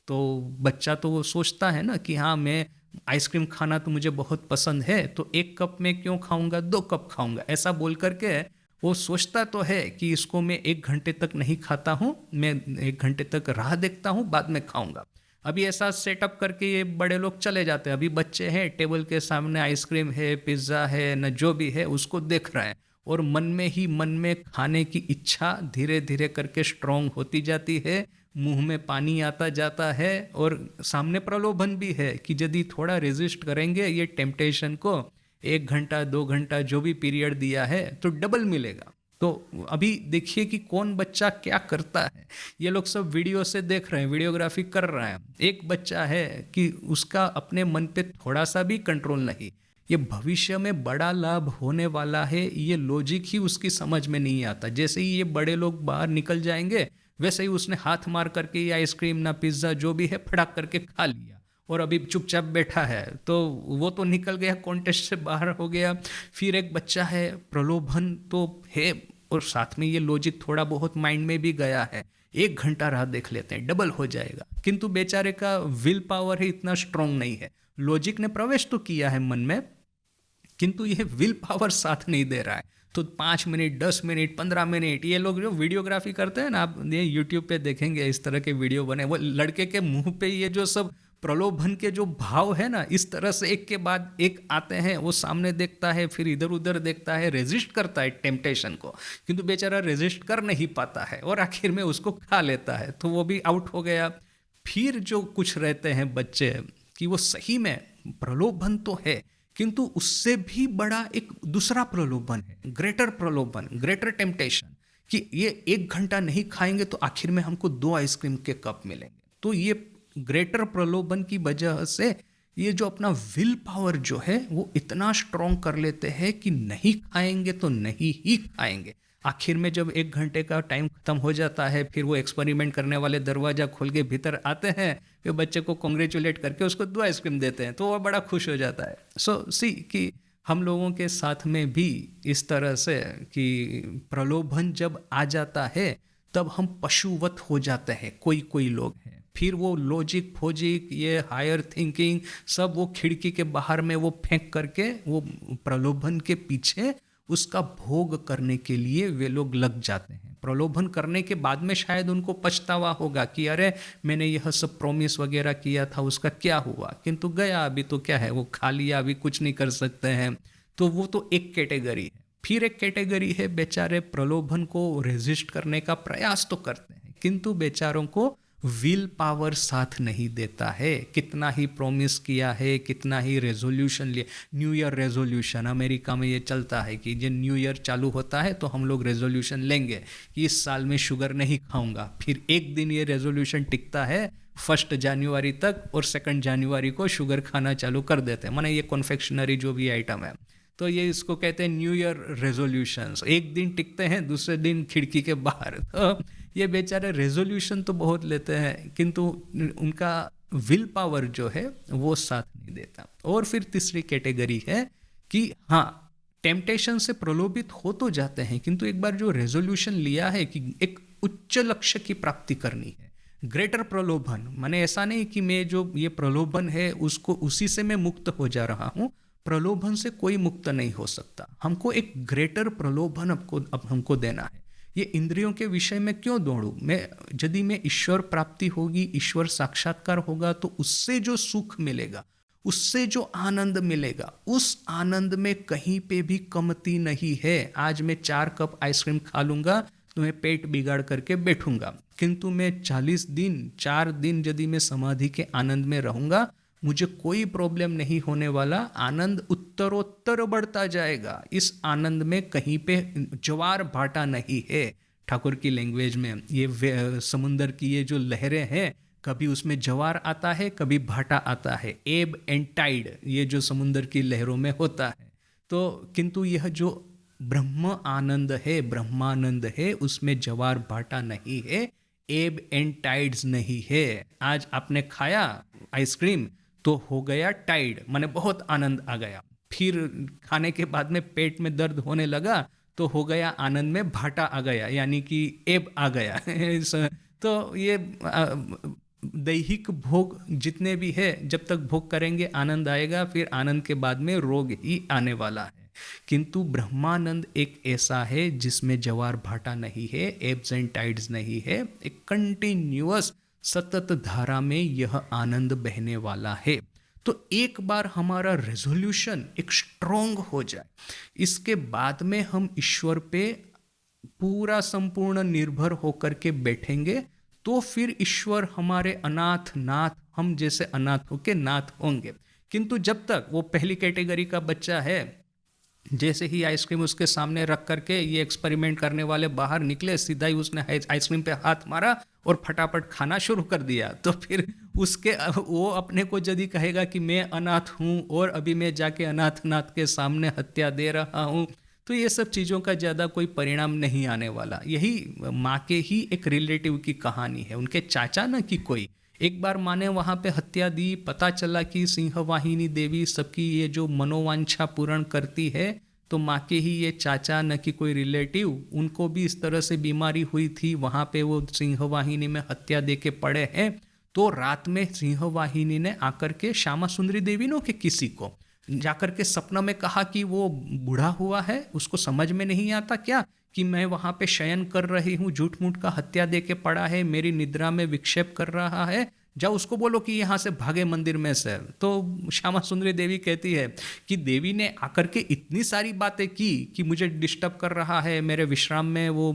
तो बच्चा तो वो सोचता है ना कि हाँ, मैं आइसक्रीम खाना तो मुझे बहुत पसंद है, तो 1 कप में क्यों खाऊंगा, 2 कप खाऊंगा, ऐसा बोल करके वो सोचता तो है कि इसको मैं 1 घंटे तक नहीं खाता हूँ, मैं 1 घंटे तक राह देखता हूँ, बाद में खाऊंगा। अभी ऐसा सेटअप करके ये बड़े लोग चले जाते हैं। अभी बच्चे हैं, टेबल के सामने आइसक्रीम है, पिज़्ज़ा है, न जो भी है उसको देख रहे हैं, और मन में ही मन में खाने की इच्छा धीरे धीरे करके स्ट्रांग होती जाती है, मुंह में पानी आता जाता है, और सामने प्रलोभन भी है कि यदि थोड़ा रेजिस्ट करेंगे ये टेम्पटेशन को, 1 घंटा 2 घंटा जो भी पीरियड दिया है तो डबल मिलेगा। तो अभी देखिए कि कौन बच्चा क्या करता है। ये लोग सब वीडियो से देख रहे हैं, वीडियोग्राफी कर रहे हैं। एक बच्चा है कि उसका अपने मन पे थोड़ा सा भी कंट्रोल नहीं, ये भविष्य में बड़ा लाभ होने वाला है, ये लॉजिक ही उसकी समझ में नहीं आता। जैसे ही ये बड़े लोग बाहर निकल जाएंगे वैसे ही उसने हाथ मार करके ये आइसक्रीम ना पिज़्ज़ा जो भी है फटाक करके खा लिया, और अभी चुपचाप बैठा है, तो वो तो निकल गया, कॉन्टेस्ट से बाहर हो गया। फिर एक बच्चा है, प्रलोभन तो है और साथ में ये लॉजिक थोड़ा बहुत माइंड में भी गया है, 1 घंटा राह देख लेते हैं डबल हो जाएगा, किंतु बेचारे का विल पावर ही इतना स्ट्रांग नहीं है। लॉजिक ने प्रवेश तो किया है मन में, किंतु यह विल पावर साथ नहीं दे रहा है। तो 5 मिनट 10 मिनट 15 मिनट ये लोग जो वीडियोग्राफी करते हैं ना, आप ये यूट्यूब पे देखेंगे इस तरह के वीडियो बने, वो लड़के के मुंह पे ये जो सब प्रलोभन के जो भाव है ना, इस तरह से एक के बाद एक आते हैं। वो सामने देखता है, फिर इधर उधर देखता है, रेजिस्ट करता है टेम्पटेशन को, किंतु बेचारा रेजिस्ट कर नहीं पाता है और आखिर में उसको खा लेता है, तो वो भी आउट हो गया। फिर जो कुछ रहते हैं बच्चे कि वो सही में प्रलोभन तो है, किंतु उससे भी बड़ा एक दूसरा प्रलोभन है, ग्रेटर प्रलोभन, ग्रेटर टेम्पटेशन, कि ये 1 घंटा नहीं खाएंगे तो आखिर में हमको 2 आइसक्रीम के कप मिलेंगे। तो ये ग्रेटर प्रलोभन की वजह से ये जो अपना विल पावर जो है वो इतना स्ट्रॉन्ग कर लेते हैं कि नहीं खाएंगे तो नहीं ही खाएंगे। आखिर में जब 1 घंटे का टाइम खत्म हो जाता है, फिर वो एक्सपेरिमेंट करने वाले दरवाजा खोल के भीतर आते हैं, फिर बच्चे को कॉन्ग्रेचुलेट करके उसको 2 आइसक्रीम देते हैं, तो वो बड़ा खुश हो जाता है। सो सी कि हम लोगों के साथ में भी इस तरह से कि प्रलोभन जब आ जाता है तब हम पशुवत हो जाते हैं। कोई लोग हैं, फिर वो लॉजिक फोजिक ये हायर थिंकिंग सब वो खिड़की के बाहर में वो फेंक करके वो प्रलोभन के पीछे उसका भोग करने के लिए वे लोग लग जाते हैं। प्रलोभन करने के बाद में शायद उनको पछतावा होगा कि अरे मैंने यह सब प्रॉमिस वगैरह किया था, उसका क्या हुआ, किंतु गया, अभी तो क्या है, वो खा लिया, अभी कुछ नहीं कर सकते हैं। तो वो तो एक कैटेगरी है। फिर एक कैटेगरी है, बेचारे प्रलोभन को रेजिस्ट करने का प्रयास तो करते हैं किंतु बेचारों को विल पावर साथ नहीं देता है। कितना ही प्रॉमिस किया है, कितना ही रेजोल्यूशन लिया, न्यू ईयर रेजोल्यूशन अमेरिका में ये चलता है कि जब न्यू ईयर चालू होता है तो हम लोग रेजोल्यूशन लेंगे कि इस साल में शुगर नहीं खाऊंगा। फिर एक दिन ये रेजोल्यूशन टिकता है 1 जनवरी तक और 2 जनवरी को शुगर खाना चालू कर देते हैं। माने ये कॉन्फेक्शनरी जो भी आइटम है, तो ये इसको कहते हैं न्यू ईयर रेजोल्यूशंस। एक दिन टिकते हैं, दूसरे दिन खिड़की के बाहर। तो ये बेचारे रेजोल्यूशन तो बहुत लेते हैं किंतु उनका विल पावर जो है वो साथ नहीं देता। और फिर तीसरी कैटेगरी है कि हाँ, टेम्पटेशन से प्रलोभित हो तो जाते हैं किंतु एक बार जो रेजोल्यूशन लिया है कि एक उच्च लक्ष्य की प्राप्ति करनी है, ग्रेटर प्रलोभन, माने ऐसा नहीं कि मैं जो ये प्रलोभन है उसको उसी से मैं मुक्त हो जा रहा हूँ। प्रलोभन से कोई मुक्त नहीं हो सकता, हमको एक ग्रेटर प्रलोभन अब हमको देना है। ये इंद्रियों के विषय में क्यों दौड़ूं मैं? यदि मैं ईश्वर प्राप्ति होगी, ईश्वर साक्षात्कार होगा तो उससे जो सुख मिलेगा, उससे जो आनंद मिलेगा, उस आनंद में कहीं पे भी कमती नहीं है। आज मैं 4 कप आइसक्रीम खा लूंगा तो मैं पेट बिगाड़ करके बैठूंगा, किंतु मैं 40 दिन 4 दिन यदि मैं समाधि के आनंद में रहूंगा, मुझे कोई प्रॉब्लम नहीं होने वाला। आनंद उत्तरोत्तर बढ़ता जाएगा। इस आनंद में कहीं पे ज्वार भाटा नहीं है। ठाकुर की लैंग्वेज में ये समुंदर की ये जो लहरें हैं, कभी उसमें ज्वार आता है, कभी भाटा आता है, एब एंड टाइड, ये जो समुंदर की लहरों में होता है। तो किंतु यह जो ब्रह्म आनंद है, ब्रह्मानंद है, उसमें ज्वार भाटा नहीं है, एब एंड टाइड्स नहीं है। आज आपने खाया आइसक्रीम तो हो गया टाइड, माने बहुत आनंद आ गया। फिर खाने के बाद में पेट में दर्द होने लगा तो हो गया आनंद में भाटा आ गया, यानी कि एब आ गया। तो ये दैहिक भोग जितने भी है, जब तक भोग करेंगे आनंद आएगा, फिर आनंद के बाद में रोग ही आने वाला है। किंतु ब्रह्मानंद एक ऐसा है जिसमें ज्वार भाटा नहीं है, एब्स एंड टाइड्स नहीं है, एक कंटिन्यूअस सतत धारा में यह आनंद बहने वाला है। तो एक बार हमारा रेजोल्यूशन एक स्ट्रोंग हो जाए, इसके बाद में हम ईश्वर पे पूरा संपूर्ण निर्भर होकर के बैठेंगे, तो फिर ईश्वर हमारे अनाथ नाथ, हम जैसे अनाथ होके नाथ होंगे। किंतु जब तक वो पहली कैटेगरी का बच्चा है, जैसे ही आइसक्रीम उसके सामने रख करके ये एक्सपेरिमेंट करने वाले बाहर निकले, सीधा ही उसने आइसक्रीम पे हाथ मारा और फटाफट खाना शुरू कर दिया, तो फिर उसके वो अपने को यदि कहेगा कि मैं अनाथ हूँ और अभी मैं जाके अनाथ नाथ के सामने हत्या दे रहा हूँ, तो ये सब चीज़ों का ज़्यादा कोई परिणाम नहीं आने वाला। यही माँ के ही एक रिलेटिव की कहानी है। उनके चाचा न कि कोई एक बार माँ ने वहाँ पे हत्या दी, पता चला कि सिंहवाहिनी देवी सबकी ये जो मनोवांछा पूर्ण करती है, तो माँ के ही ये चाचा न कि कोई रिलेटिव, उनको भी इस तरह से बीमारी हुई थी, वहाँ पे वो सिंहवाहिनी में हत्या दे के पड़े हैं। तो रात में सिंहवाहिनी ने आकर के श्यामा सुंदरी देवी नो के किसी को जाकर के सपना में कहा कि वो बूढ़ा हुआ है, उसको समझ में नहीं आता क्या कि मैं वहाँ पे शयन कर रही हूँ, झूठ मूठ का हत्या दे के पड़ा है, मेरी निद्रा में विक्षेप कर रहा है, जाओ उसको बोलो कि यहाँ से भागे मंदिर में से। तो श्यामा सुंदरी देवी कहती है कि देवी ने आकर के इतनी सारी बातें की कि मुझे डिस्टर्ब कर रहा है, मेरे विश्राम में वो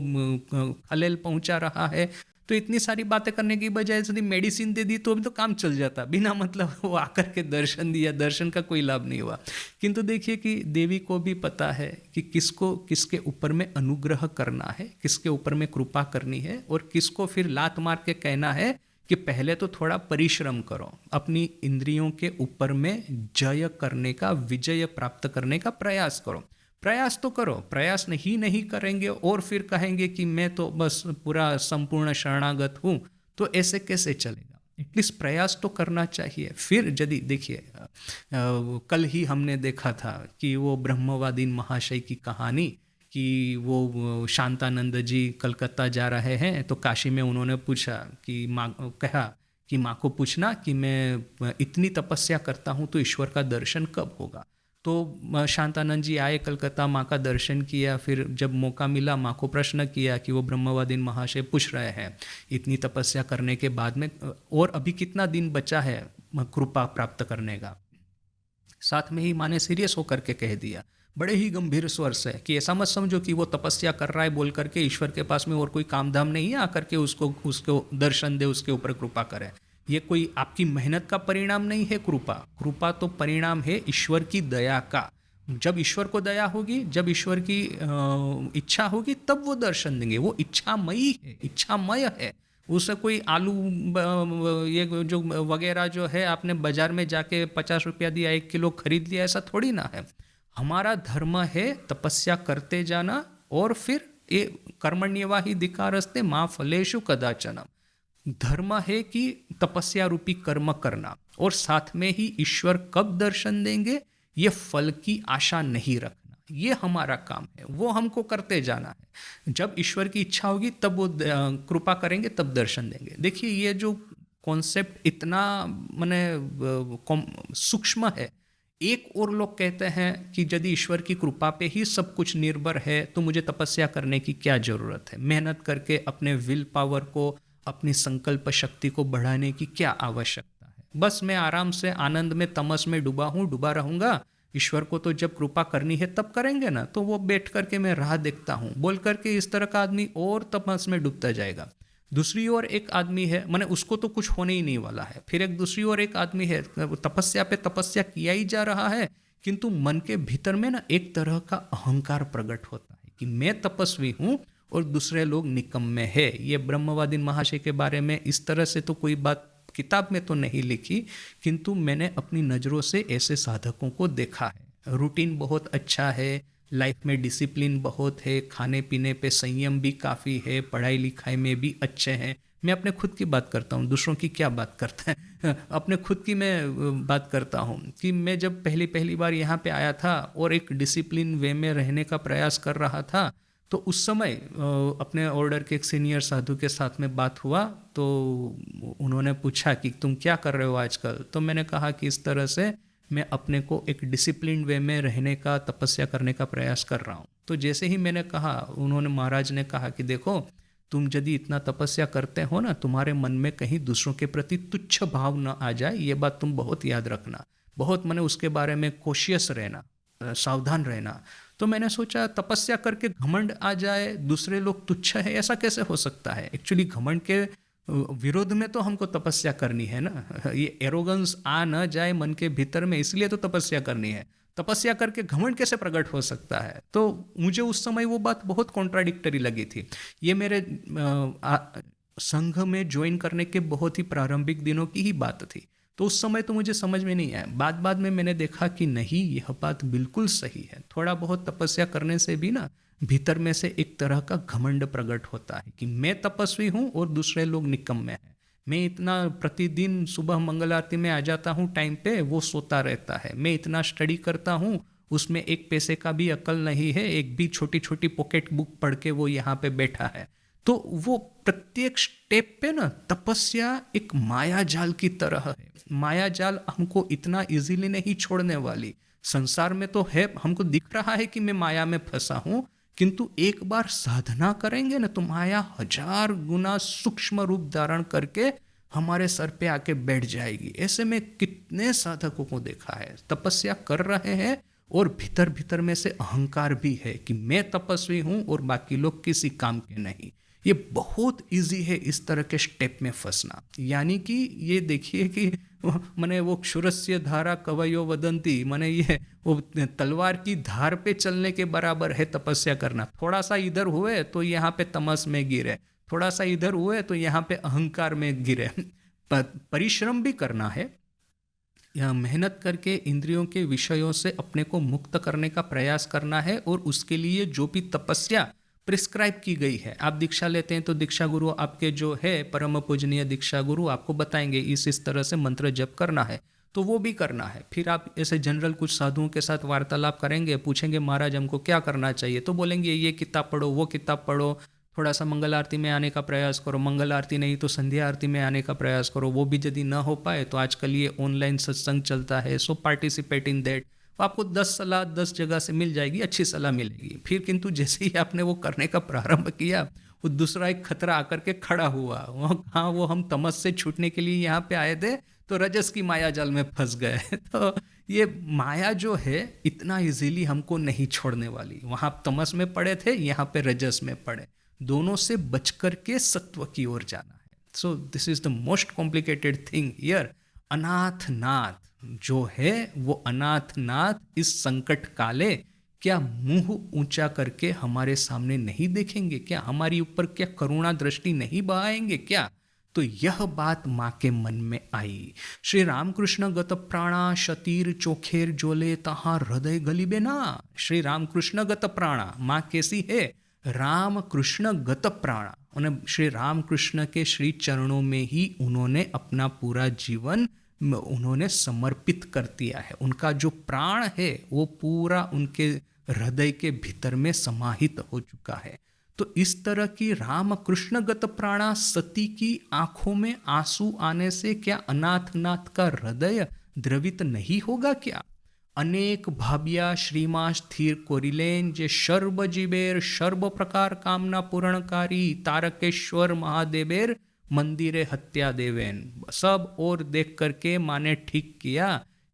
खलेल पहुँचा रहा है, तो इतनी सारी बातें करने की बजाय यदि मेडिसिन दे दी तो भी तो काम चल जाता। बिना मतलब वो आकर के दर्शन दिया, दर्शन का कोई लाभ नहीं हुआ। किंतु देखिए कि देवी को भी पता है कि किसको किसके ऊपर में अनुग्रह करना है, किसके ऊपर में कृपा करनी है, और किसको फिर लात मार के कहना है कि पहले तो थोड़ा परिश्रम करो, अपनी इंद्रियों के ऊपर में जय करने का, विजय प्राप्त करने का प्रयास करो। प्रयास तो करो, प्रयास नहीं करेंगे और फिर कहेंगे कि मैं तो बस पूरा संपूर्ण शरणागत हूँ, तो ऐसे कैसे चलेगा? एटलीस्ट प्रयास तो करना चाहिए। फिर यदि देखिए कल ही हमने देखा था कि वो ब्रह्मवादीन महाशय की कहानी कि वो शांतानंद जी कलकत्ता जा रहे हैं, तो काशी में उन्होंने पूछा कि माँ, कहा कि माँ को पूछना कि मैं इतनी तपस्या करता हूँ तो ईश्वर का दर्शन कब होगा। तो शांतानंद जी आए कलकत्ता, माँ का दर्शन किया। फिर जब मौका मिला माँ को प्रश्न किया कि वो ब्रह्मवादीन महाशय पूछ रहे हैं इतनी तपस्या करने के बाद में और अभी कितना दिन बचा है कृपा प्राप्त करने का। साथ में ही माँ ने सीरियस होकर के कह दिया, बड़े ही गंभीर स्वर से, कि ऐसा मत समझो कि वो तपस्या कर रहा है बोल करके ईश्वर के पास में और कोई काम धाम नहीं है आकर के उसको उसको दर्शन दे, उसके ऊपर कृपा करे। ये कोई आपकी मेहनत का परिणाम नहीं है कृपा। कृपा तो परिणाम है ईश्वर की दया का। जब ईश्वर को दया होगी, जब ईश्वर की इच्छा होगी, तब वो दर्शन देंगे। वो इच्छामयी है, इच्छामय है। उसे कोई आलू ये जो वगैरह जो है आपने बाजार में जाके 50 रुपया दिया 1 किलो खरीद लिया, ऐसा थोड़ी ना है। हमारा धर्म है तपस्या करते जाना, और फिर ये कर्मण्येवाधिकारस्ते मा फलेषु कदाचन। धर्म है कि तपस्या रूपी कर्म करना, और साथ में ही ईश्वर कब दर्शन देंगे ये फल की आशा नहीं रखना। ये हमारा काम है, वो हमको करते जाना है। जब ईश्वर की इच्छा होगी तब वो कृपा करेंगे, तब दर्शन देंगे। देखिए ये जो कॉन्सेप्ट इतना माने सूक्ष्म है। एक और लोग कहते हैं कि यदि ईश्वर की कृपा पे ही सब कुछ निर्भर है तो मुझे तपस्या करने की क्या ज़रूरत है, मेहनत करके अपने विल पावर को, अपनी संकल्प शक्ति को बढ़ाने की क्या आवश्यकता है। बस मैं आराम से आनंद में तमस में डूबा हूँ, डूबा रहूँगा। ईश्वर को तो जब कृपा करनी है तब करेंगे ना, तो वो बैठ करके मैं राह देखता हूँ बोल करके इस तरह का आदमी और तमस में डूबता जाएगा। दूसरी ओर एक आदमी है, माने उसको तो कुछ होने ही नहीं वाला है। फिर एक दूसरी ओर एक आदमी है, तपस्या पे तपस्या किया ही जा रहा है, किंतु मन के भीतर में ना एक तरह का अहंकार प्रकट होता है कि मैं तपस्वी हूँ और दूसरे लोग निकम्मे है। ये ब्रह्मवादी महाशय के बारे में इस तरह से तो कोई बात किताब में तो नहीं लिखी, किंतु मैंने अपनी नज़रों से ऐसे साधकों को देखा है। रूटीन बहुत अच्छा है, लाइफ में डिसिप्लिन बहुत है, खाने पीने पे संयम भी काफ़ी है, पढ़ाई लिखाई में भी अच्छे हैं। मैं अपने खुद की बात करता हूँ, दूसरों की क्या बात करता है। अपने खुद की मैं बात करता हूँ कि मैं जब पहली बार यहाँ पे आया था और एक डिसिप्लिन वे में रहने का प्रयास कर रहा था, तो उस समय अपने ऑर्डर के एक सीनियर साधु के साथ में बात हुआ, तो उन्होंने पूछा कि तुम क्या कर रहे हो आजकल। तो मैंने कहा कि इस तरह से मैं अपने को एक डिसिप्लिन वे में रहने का, तपस्या करने का प्रयास कर रहा हूँ। तो जैसे ही मैंने कहा, उन्होंने, महाराज ने कहा कि देखो, तुम यदि इतना तपस्या करते हो ना, तुम्हारे मन में कहीं दूसरों के प्रति तुच्छ भाव न आ जाए, ये बात तुम बहुत याद रखना। बहुत मैंने उसके बारे में कॉशियस रहना, सावधान रहना। तो मैंने सोचा तपस्या करके घमंड आ जाए, दूसरे लोग तुच्छ है, ऐसा कैसे हो सकता है। एक्चुअली घमंड के विरोध में तो हमको तपस्या करनी है ना। ये एरोगेंस आ न जाए मन के भीतर में, इसलिए तो तपस्या करनी है। तपस्या करके घमंड कैसे प्रकट हो सकता है। तो मुझे उस समय वो बात बहुत कॉन्ट्राडिक्टरी लगी थी। ये मेरे संघ में ज्वाइन करने के बहुत ही प्रारंभिक दिनों की ही बात थी। तो उस समय तो मुझे समझ में नहीं आया। बाद में मैंने देखा कि नहीं, यह बात बिल्कुल सही है। थोड़ा बहुत तपस्या करने से भी ना भीतर में से एक तरह का घमंड प्रकट होता है कि मैं तपस्वी हूँ और दूसरे लोग निकम्मे हैं। मैं इतना प्रतिदिन सुबह मंगल आरती में आ जाता हूँ टाइम पे, वो सोता रहता है। मैं इतना स्टडी करता हूँ, उसमें एक पैसे का भी अकल नहीं है, एक भी छोटी छोटी पॉकेट बुक पढ़ के वो यहाँ पे बैठा है। तो वो प्रत्येक स्टेप पे ना तपस्या एक माया जाल की तरह है। माया जाल हमको इतना इजीली नहीं छोड़ने वाली। संसार में तो है, हमको दिख रहा है कि मैं माया में फंसा हूँ, किंतु एक बार साधना करेंगे ना तो माया 1000 गुना सूक्ष्म रूप धारण करके हमारे सर पे आके बैठ जाएगी। ऐसे में कितने साधकों को देखा है, तपस्या कर रहे हैं और भीतर भीतर में से अहंकार भी है कि मैं तपस्वी हूँ और बाकी लोग किसी काम के नहीं। ये बहुत इजी है इस तरह के स्टेप में फंसना। यानी कि ये देखिए कि मने वो क्षुरस्य धारा कवयो वदंती, मने ये वो तलवार की धार पे चलने के बराबर है तपस्या करना। थोड़ा सा इधर हुए तो यहाँ पे तमस में गिरे, थोड़ा सा इधर हुए तो यहाँ पे अहंकार में गिरे। परिश्रम भी करना है, यहाँ मेहनत करके इंद्रियों के विषयों से अपने को मुक्त करने का प्रयास करना है। और उसके लिए जो भी तपस्या प्रिस्क्राइब की गई है, आप दीक्षा लेते हैं तो दीक्षा गुरु आपके जो है परम पूजनीय दीक्षा गुरु आपको बताएंगे इस तरह से मंत्र जप करना है, तो वो भी करना है। फिर आप ऐसे जनरल कुछ साधुओं के साथ वार्तालाप करेंगे, पूछेंगे महाराज हमको क्या करना चाहिए, तो बोलेंगे ये किताब पढ़ो, वो किताब पढ़ो, थोड़ा सा मंगल आरती में आने का प्रयास करो, मंगल आरती नहीं तो संध्या आरती में आने का प्रयास करो। वो भी यदि ना हो पाए तो आजकल ये ऑनलाइन सत्संग चलता है, सो पार्टिसिपेट इन दैट। आपको 10 सलाह 10 जगह से मिल जाएगी, अच्छी सलाह मिलेगी। फिर किंतु जैसे ही आपने वो करने का प्रारंभ किया, वो दूसरा एक खतरा आकर के खड़ा हुआ। वो हाँ, वो हम तमस से छूटने के लिए यहाँ पे आए थे, तो रजस की माया जाल में फंस गए। तो ये माया जो है इतना इजीली हमको नहीं छोड़ने वाली। वहाँ तमस में पड़े थे, यहाँ पे रजस में पड़े, दोनों से बच करके सत्व की ओर जाना है। So this is the most complicated thing here. अनाथनाथ जो है वो अनाथनाथ इस संकट काले क्या मुंह ऊंचा करके हमारे सामने नहीं देखेंगे क्या? हमारी ऊपर क्या करुणा दृष्टि नहीं बहाएंगे क्या? तो यह बात माँ के मन में आई। श्री रामकृष्ण गत प्राणा शतीर चोखेर जोले तहाँ हृदय गलीबे ना। श्री रामकृष्ण गत प्राणा, माँ कैसी है? राम कृष्ण गत प्राणा, उन्हें श्री रामकृष्ण के श्री चरणों में ही उन्होंने अपना पूरा जीवन उन्होंने समर्पित कर दिया है। उनका जो प्राण है वो पूरा उनके हृदय के भीतर में समाहित हो चुका है। तो इस तरह की राम कृष्ण गत प्राणा सती की आंखों में आंसू आने से क्या अनाथनाथ का हृदय द्रवित नहीं होगा क्या? अनेक भाबिया श्रीमा स्थिर कोरिलेन जे सर्व जीवेर सर्व प्रकार कामना पूरणकारी तारकेश्वर महादेवेर मंदिरे हत्या देवेन। सब और देख करके माने ठीक किया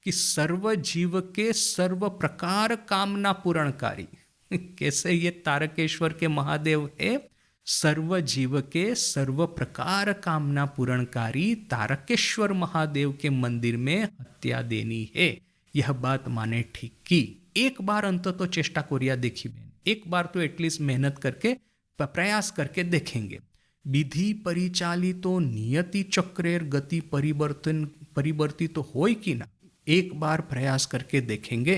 कि सर्व जीव के सर्व प्रकार कामना पूरणकारी। कैसे ये तारकेश्वर के महादेव है? सर्व जीव के सर्व प्रकार कामना पूरणकारी तारकेश्वर महादेव के मंदिर में हत्या देनी है। यह बात माने ठीक की। एक बार अंत तो चेष्टा कोरिया देखी बेन, एक बार तो एटलीस्ट मेहनत करके प्रयास करके देखेंगे। विधि परिचालितो नियति चक्रेर गति परिवर्तित होय कि ना। एक बार प्रयास करके देखेंगे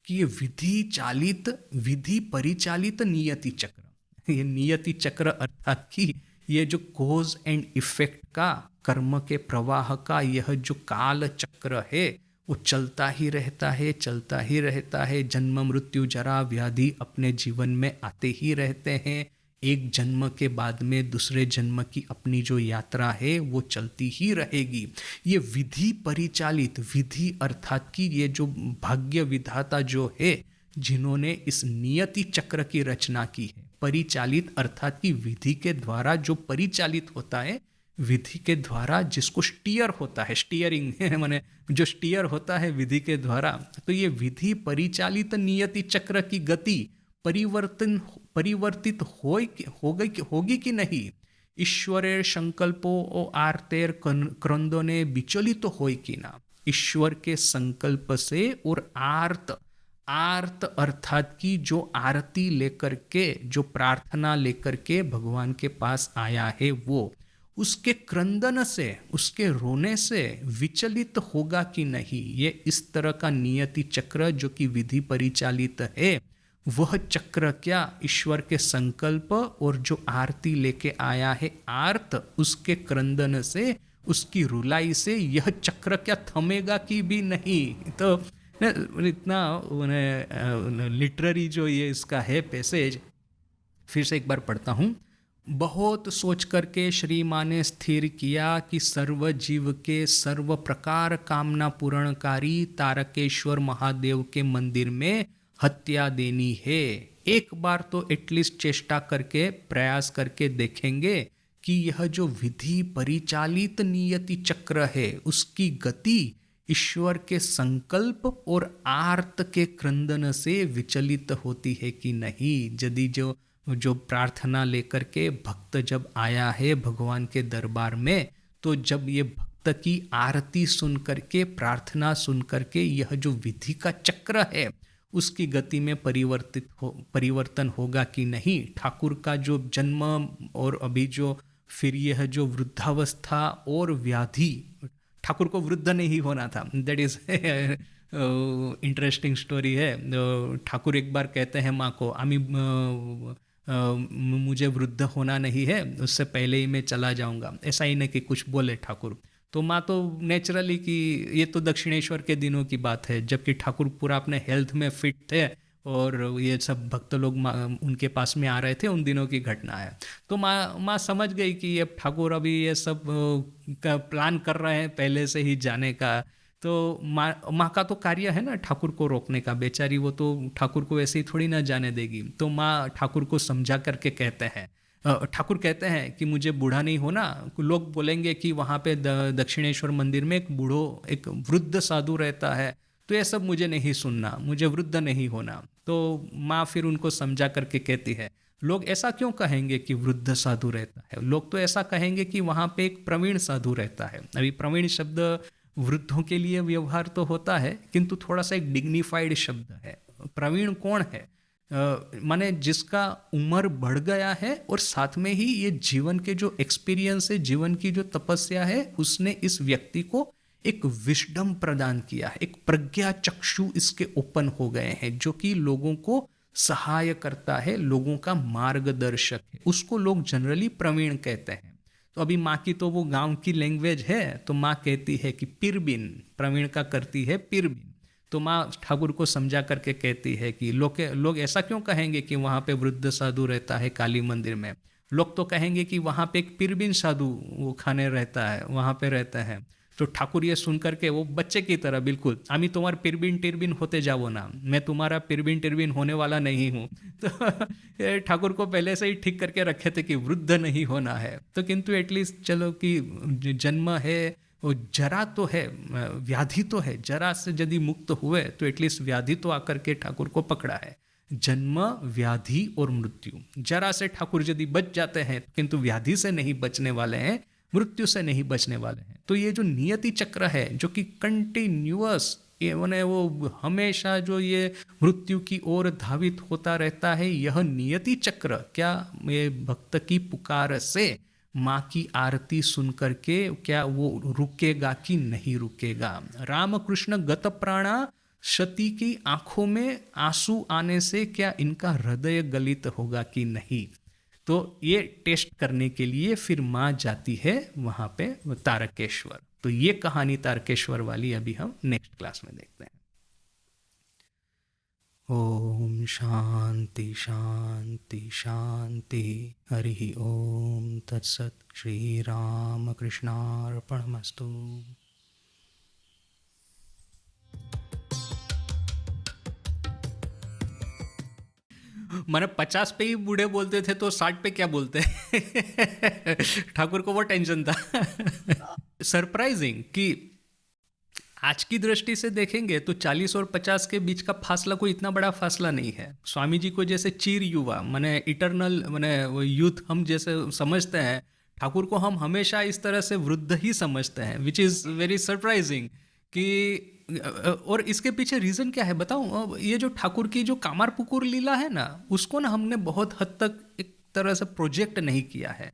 कि ये विधि परिचालित नियति चक्र, ये नियति चक्र अर्थात कि ये जो कोज एंड इफेक्ट का, कर्म के प्रवाह का यह जो काल चक्र है वो चलता ही रहता है, चलता ही रहता है। जन्म मृत्यु जरा व्याधि अपने जीवन में आते ही रहते हैं। एक जन्म के बाद में दूसरे जन्म की अपनी जो यात्रा है वो चलती ही रहेगी। ये विधि परिचालित, विधि अर्थात कि ये जो भाग्य विधाता जो है जिन्होंने इस नियति चक्र की रचना की है, परिचालित अर्थात कि विधि के द्वारा जो परिचालित होता है, विधि के द्वारा जिसको स्टीयर होता है, स्टीयरिंग माने जो स्टीयर होता है विधि के द्वारा, तो ये विधि परिचालित नियति चक्र की गति परिवर्तित होगी कि नहीं। ईश्वरेर संकल्पो ओ आरतेर क्रंदने विचलित होय कि ना। ईश्वर के संकल्प से और आर्त अर्थात की जो आरती लेकर के, जो प्रार्थना लेकर के भगवान के पास आया है, वो उसके क्रंदन से, उसके रोने से विचलित होगा कि नहीं। ये इस तरह का नियति चक्र जो कि विधि परिचालित है, वह चक्र क्या ईश्वर के संकल्प और जो आरती लेके आया है आर्त, उसके क्रंदन से, उसकी रुलाई से यह चक्र क्या थमेगा कि भी नहीं। तो इतना लिटरेरी जो ये इसका है पैसेज, फिर से एक बार पढ़ता हूँ। बहुत सोच करके श्री माँ ने स्थिर किया कि सर्व जीव के सर्व प्रकार कामना पूरणकारी तारकेश्वर महादेव के मंदिर में हत्या देनी है। एक बार तो एटलीस्ट चेष्टा करके प्रयास करके देखेंगे कि यह जो विधि परिचालित नियति चक्र है उसकी गति ईश्वर के संकल्प और आर्त के क्रंदन से विचलित होती है कि नहीं। यदि जो प्रार्थना लेकर के भक्त जब आया है भगवान के दरबार में, तो जब ये भक्त की आरती सुन करके, प्रार्थना सुन करके यह जो विधि का चक्र है उसकी गति में परिवर्तन होगा कि नहीं। ठाकुर का जो जन्म और अभी जो फिर यह जो वृद्धावस्था और व्याधि, ठाकुर को वृद्ध नहीं होना था, दैट इज इंटरेस्टिंग स्टोरी है। ठाकुर एक बार कहते हैं माँ को, मुझे वृद्ध होना नहीं है, उससे पहले ही मैं चला जाऊंगा, ऐसा ही नहीं कि कुछ बोले ठाकुर। तो माँ तो नेचुरली कि ये तो दक्षिणेश्वर के दिनों की बात है, जबकि ठाकुर पूरा अपने हेल्थ में फिट थे और ये सब भक्त लोग उनके पास में आ रहे थे, उन दिनों की घटना है। तो माँ समझ गई कि ये ठाकुर अभी ये सब का प्लान कर रहे हैं पहले से ही जाने का। तो माँ का तो कार्य है ना ठाकुर को रोकने का, बेचारी वो तो ठाकुर को ऐसे ही थोड़ी ना जाने देगी। तो माँ ठाकुर को समझा करके कहते हैं, ठाकुर कहते हैं कि मुझे बूढ़ा नहीं होना। लोग बोलेंगे कि वहाँ पे दक्षिणेश्वर मंदिर में एक वृद्ध साधु रहता है, तो ये सब मुझे नहीं सुनना, मुझे वृद्ध नहीं होना। तो माँ फिर उनको समझा करके कहती है, लोग ऐसा क्यों कहेंगे कि वृद्ध साधु रहता है, लोग तो ऐसा कहेंगे कि वहाँ पे एक प्रवीण साधु रहता है। अभी प्रवीण शब्द वृद्धों के लिए व्यवहार तो होता है, किंतु थोड़ा सा एक डिग्निफाइड शब्द है। प्रवीण कौन है? माने जिसका उम्र बढ़ गया है और साथ में ही ये जीवन के जो एक्सपीरियंस है, जीवन की जो तपस्या है, उसने इस व्यक्ति को एक विजडम प्रदान किया है, एक प्रज्ञा चक्षु इसके ओपन हो गए हैं, जो कि लोगों को सहाय करता है, लोगों का मार्गदर्शक है। उसको लोग जनरली प्रवीण कहते हैं। तो अभी माँ की तो वो गांव की लैंग्वेज है, तो माँ कहती है कि पिरबिन, प्रवीण का करती है पिरबिन। तो माँ ठाकुर को समझा करके कहती है कि लोग ऐसा क्यों कहेंगे कि वहाँ पे वृद्ध साधु रहता है काली मंदिर में, लोग तो कहेंगे कि वहाँ पे एक पिरबिन साधु वो खाने रहता है, वहाँ पे रहता है। तो ठाकुर ये सुन करके वो बच्चे की तरह बिल्कुल, आमी तुम्हार पिरबिन टिरबिन होते जाओ ना, मैं तुम्हारा पिरबिन टिरबिन होने वाला नहीं हूँ। तो ठाकुर को पहले से ही ठीक करके रखे थे कि वृद्ध नहीं होना है। तो किंतु एटलीस्ट चलो कि जन्म है, वो जरा तो है, व्याधि तो है, जरा से यदि मुक्त हुए तो एटलीस्ट व्याधि तो आकर के ठाकुर को पकड़ा है। जन्म, व्याधि और मृत्यु, जरा से ठाकुर यदि बच जाते हैं, किंतु व्याधि से नहीं बचने वाले हैं, मृत्यु से नहीं बचने वाले हैं। तो ये जो नियति चक्र है, जो कि कंटिन्यूअस, ये मैंने वो हमेशा जो ये मृत्यु की ओर धावित होता रहता है, यह नियति चक्र क्या ये भक्त की पुकार से, माँ की आरती सुन करके क्या वो रुकेगा कि नहीं रुकेगा? रामकृष्ण गत प्राणा, सती की आंखों में आंसू आने से क्या इनका हृदय गलित होगा कि नहीं? तो ये टेस्ट करने के लिए फिर माँ जाती है वहाँ पे तारकेश्वर। तो ये कहानी तारकेश्वर वाली अभी हम नेक्स्ट क्लास में देखते हैं। ओम शांति शांति शांति, हरि ओम तत्सत। श्री राम कृष्णार्पणमस्तु। मैंने 50 पे ही बूढ़े बोलते थे, तो 60 पे क्या बोलते हैं? ठाकुर को वो टेंशन था। सरप्राइजिंग कि आज की दृष्टि से देखेंगे तो 40 और 50 के बीच का फासला कोई इतना बड़ा फासला नहीं है। स्वामी जी को जैसे चिर युवा माने इटरनल माने यूथ हम जैसे समझते हैं, ठाकुर को हम हमेशा इस तरह से वृद्ध ही समझते हैं, विच इज़ वेरी सरप्राइजिंग। कि और इसके पीछे रीज़न क्या है बताऊं? ये जो ठाकुर की जो कामार पुकुर लीला है ना, उसको ना हमने बहुत हद तक एक तरह से प्रोजेक्ट नहीं किया है।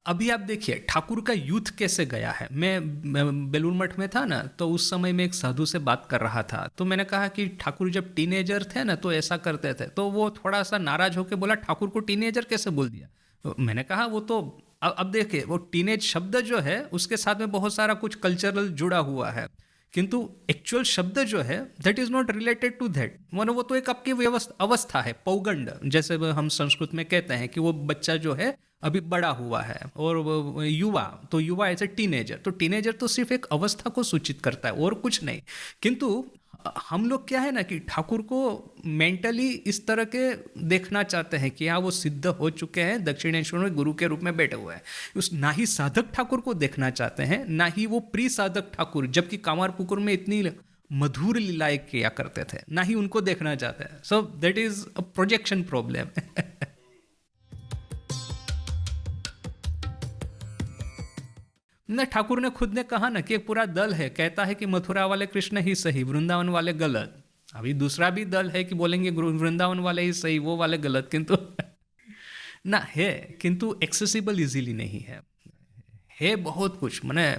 अभी आप देखिए ठाकुर का यूथ कैसे गया है। मैं बेलूर मठ में था ना, तो उस समय में एक साधु से बात कर रहा था, तो मैंने कहा कि ठाकुर जब टीनेजर थे ना तो ऐसा करते थे। तो वो थोड़ा सा नाराज होकर बोला, ठाकुर को टीनेजर कैसे बोल दिया? तो मैंने कहा वो तो अब देखिए, वो टीनेज शब्द जो है उसके साथ में बहुत सारा कुछ कल्चरल जुड़ा हुआ है, किंतु एक्चुअल शब्द जो है that is not related to that. मानो वो तो एक आपकी अवस्था है, पौगंड, जैसे हम संस्कृत में कहते हैं कि वो बच्चा जो है अभी बड़ा हुआ है। और युवा, तो युवा ऐसे टीनेजर, तो टीनेजर तो सिर्फ एक अवस्था को सूचित करता है और कुछ नहीं। किंतु हम लोग क्या है ना कि ठाकुर को मेंटली इस तरह के देखना चाहते हैं कि हाँ वो सिद्ध हो चुके हैं, दक्षिणेश्वर में गुरु के रूप में बैठे हुए हैं। उस ना ही साधक ठाकुर को देखना चाहते हैं, ना ही वो प्री साधक ठाकुर, जबकि कामार पुकुर में इतनी मधुर लीलाएं किया करते थे, ना ही उनको देखना चाहते हैं। So that is a projection problem. ना ठाकुर ने खुद ने कहा ना कि एक पूरा दल है कहता है कि मथुरा वाले कृष्ण ही सही, वृंदावन वाले गलत। अभी दूसरा भी दल है कि बोलेंगे वृंदावन वाले ही सही, वो वाले गलत। किंतु ना है, किंतु एक्सेसिबल इजीली नहीं है बहुत कुछ। माने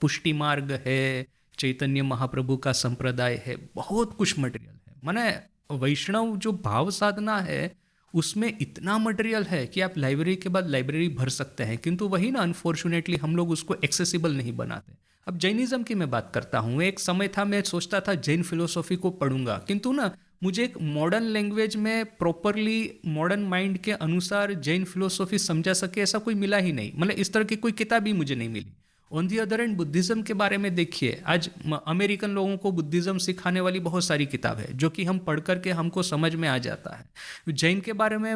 पुष्टि मार्ग है, चैतन्य महाप्रभु का संप्रदाय है, बहुत कुछ मटेरियल है। माने वैष्णव जो भाव साधना है उसमें इतना मटेरियल है कि आप लाइब्रेरी के बाद लाइब्रेरी भर सकते हैं, किंतु वही ना अनफॉर्चुनेटली हम लोग उसको एक्सेसिबल नहीं बनाते। अब जैनिज्म की मैं बात करता हूँ, एक समय था मैं सोचता था जैन फिलोसॉफी को पढ़ूंगा, किंतु ना मुझे एक मॉडर्न लैंग्वेज में प्रॉपरली मॉडर्न माइंड के अनुसार जैन फिलोसॉफी समझा सके ऐसा कोई मिला ही नहीं। मतलब इस तरह की कोई किताब ही मुझे नहीं मिली। On the other end Buddhism के बारे में देखिए, आज अमेरिकन लोगों को बुद्धिज़्म सिखाने वाली बहुत सारी किताब है जो कि हम पढ़ करके हमको समझ में आ जाता है। जैन के बारे में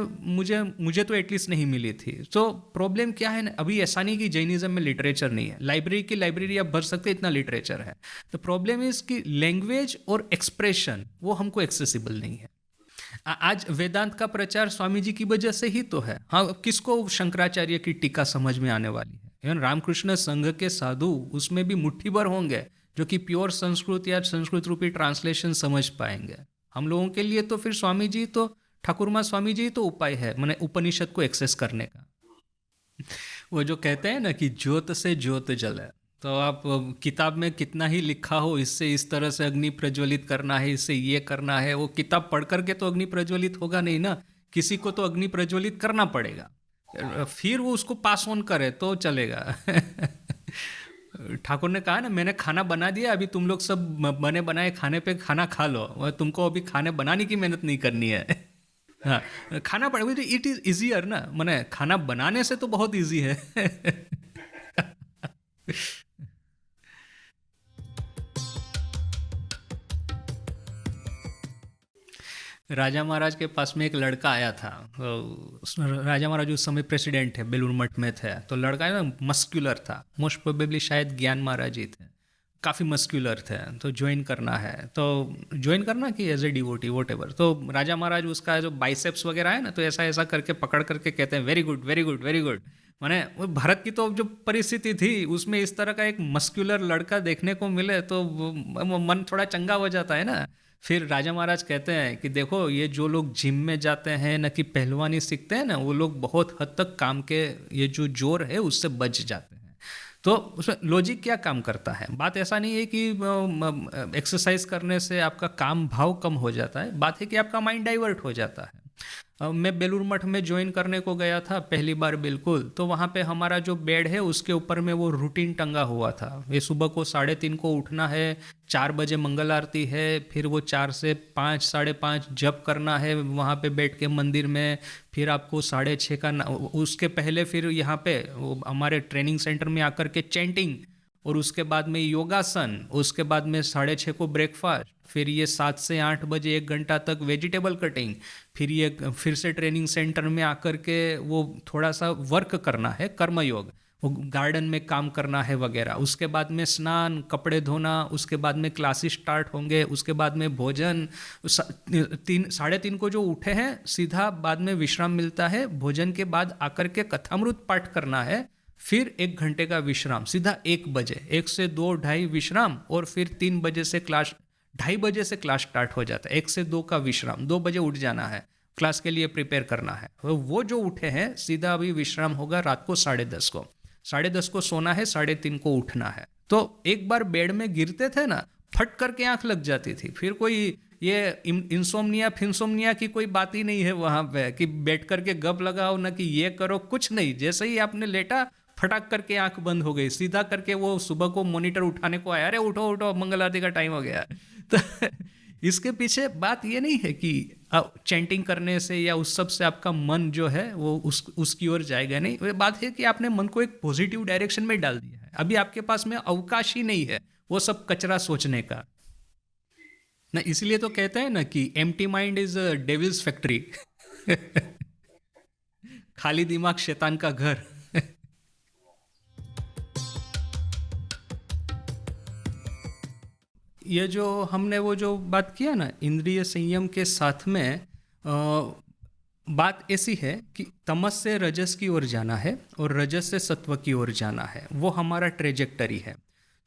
मुझे तो एटलीस्ट नहीं मिली थी। तो प्रॉब्लम क्या है ना, अभी ऐसा नहीं कि जैनिज्म में लिटरेचर नहीं है, लाइब्रेरी की लाइब्रेरी आप भर सकते, इतना लिटरेचर है। तो प्रॉब्लम इज कि लैंग्वेज और एक्सप्रेशन वो हमको एक्सेसिबल नहीं है। आज वेदांत का प्रचार स्वामी जी की वजह से ही तो है। हाँ, किसको शंकराचार्य की टीका समझ में आने वाली है? इवन रामकृष्ण संघ के साधु उसमें भी मुट्ठी भर होंगे जो कि प्योर संस्कृत या संस्कृत रूपी ट्रांसलेशन समझ पाएंगे। हम लोगों के लिए तो फिर स्वामी जी तो ठाकुरमा स्वामी जी तो उपाय है, माने उपनिषद को एक्सेस करने का। वो जो कहते हैं ना कि ज्योत से ज्योत जले, तो आप किताब में कितना ही लिखा हो इससे इस तरह से अग्नि प्रज्वलित करना है, इससे ये करना है, वो किताब पढ़ करके तो अग्नि प्रज्वलित होगा नहीं ना, किसी को तो अग्नि प्रज्वलित करना पड़ेगा, फिर वो उसको पास ऑन करे तो चलेगा। ठाकुर ने कहा ना, मैंने खाना बना दिया, अभी तुम लोग सब बने बनाए खाने पे खाना खा लो, तुमको अभी खाने बनाने की मेहनत नहीं करनी है। हाँ, खाना पड़ इट इज इजियर ना, माने खाना बनाने से तो बहुत इजी है। राजा महाराज के पास में एक लड़का आया था। राजा महाराज उस समय प्रेसिडेंट थे, बेलूर मठ में थे। तो लड़का ना मस्क्यूलर था, मोस्ट प्रोबेबली शायद ज्ञान महाराज ही थे, काफ़ी मस्क्यूलर थे। तो ज्वाइन करना है, तो ज्वाइन करना कि as a devotee whatever. तो राजा महाराज उसका जो बाइसेप्स वगैरह है ना, तो ऐसा ऐसा करके पकड़ करके कहते हैं very good very good very good. माने भारत की तो जो परिस्थिति थी उसमें इस तरह का एक मस्क्यूलर लड़का देखने को मिले तो मन थोड़ा चंगा हो जाता है ना। फिर राजा महाराज कहते हैं कि देखो, ये जो लोग जिम में जाते हैं ना कि पहलवानी सीखते हैं ना, वो लोग बहुत हद तक काम के ये जो जोर है उससे बच जाते हैं। तो उसमें लॉजिक क्या काम करता है? बात ऐसा नहीं है कि एक्सरसाइज करने से आपका काम भाव कम हो जाता है, बात है कि आपका माइंड डाइवर्ट हो जाता है। मैं बेलूर मठ में ज्वाइन करने को गया था पहली बार बिल्कुल, तो वहाँ पे हमारा जो बेड है उसके ऊपर में वो रूटीन टंगा हुआ था। ये सुबह को 3:30 को उठना है, 4 बजे मंगल आरती है, फिर वो 4 से 5 5:30 जप करना है वहाँ पे बैठ के मंदिर में, फिर आपको 6:30 का उसके पहले फिर यहाँ पे हमारे ट्रेनिंग सेंटर में आकर के चैंटिंग, और उसके बाद में योगासन, उसके बाद में 6:30 को ब्रेकफास्ट, फिर ये 7 से 8 बजे 1 घंटा तक वेजिटेबल कटिंग, फिर ये फिर से ट्रेनिंग सेंटर में आकर के वो थोड़ा सा वर्क करना है, कर्मयोग, वो गार्डन में काम करना है वगैरह। उसके बाद में स्नान, कपड़े धोना, उसके बाद में क्लासेस स्टार्ट होंगे, उसके बाद में भोजन। 3:30 को जो उठे हैं सीधा बाद में विश्राम मिलता है, भोजन के बाद आकर के कथामृत पाठ करना है, फिर 1 घंटे का विश्राम, सीधा 1 बजे, 1 से 2 2:30 विश्राम, और फिर 3 बजे से क्लास, 2:30 बजे से क्लास स्टार्ट हो जाता है, 1 से 2 का विश्राम, 2 बजे उठ जाना है, क्लास के लिए प्रिपेयर करना है। वो जो उठे हैं सीधा अभी विश्राम होगा रात को 10:30 को, 10:30 को सोना है, 3:30 को उठना है। तो एक बार बेड में गिरते थे ना, फट करके आंख लग जाती थी। फिर कोई ये इंसोम्निया फिनसोम्निया की कोई बात ही नहीं है वहाँ पे कि बैठ करके गप लगाओ ना कि ये करो, कुछ नहीं। जैसे ही आपने लेटा, फटाक करके आंख बंद हो गई, सीधा करके वो सुबह को मॉनिटर उठाने को आया, अरे उठो उठो मंगल आरती का टाइम हो गया। तो इसके पीछे बात ये नहीं है कि चैंटिंग करने से या उस सब से आपका मन जो है वो उसकी ओर जाएगा, नहीं। वो बात है कि आपने मन को एक पॉजिटिव डायरेक्शन में डाल दिया है, अभी आपके पास में अवकाश ही नहीं है वो सब कचरा सोचने का ना। इसलिए तो कहते हैं ना कि empty mind is devils factory. खाली दिमाग शैतान का घर। ये जो हमने वो जो बात किया ना इंद्रिय संयम के साथ में, बात ऐसी है कि तमस से रजस की ओर जाना है और रजस से सत्व की ओर जाना है, वो हमारा ट्रेजेक्टरी है।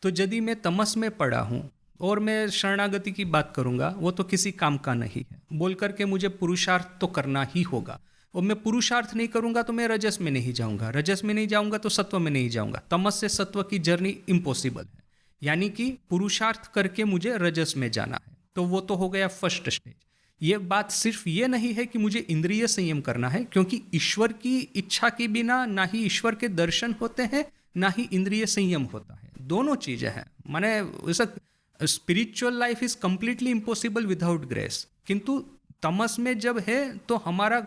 तो यदि मैं तमस में पड़ा हूँ और मैं शरणागति की बात करूँगा, वो तो किसी काम का नहीं है, बोल करके मुझे पुरुषार्थ तो करना ही होगा, और मैं पुरुषार्थ नहीं करूँगा तो मैं रजस में नहीं जाऊँगा, रजस में नहीं जाऊँगा तो सत्व में नहीं जाऊँगा। तमस से सत्व की जर्नी इम्पॉसिबल है, यानी कि पुरुषार्थ करके मुझे रजस में जाना है। तो वो तो हो गया फर्स्ट स्टेज। ये बात सिर्फ ये नहीं है कि मुझे इंद्रिय संयम करना है, क्योंकि ईश्वर की इच्छा के बिना ना ही ईश्वर के दर्शन होते हैं ना ही इंद्रिय संयम होता है, दोनों चीज़ें हैं। माने ऐसा spiritual life is completely impossible without grace, किंतु तमस में जब है तो हमारा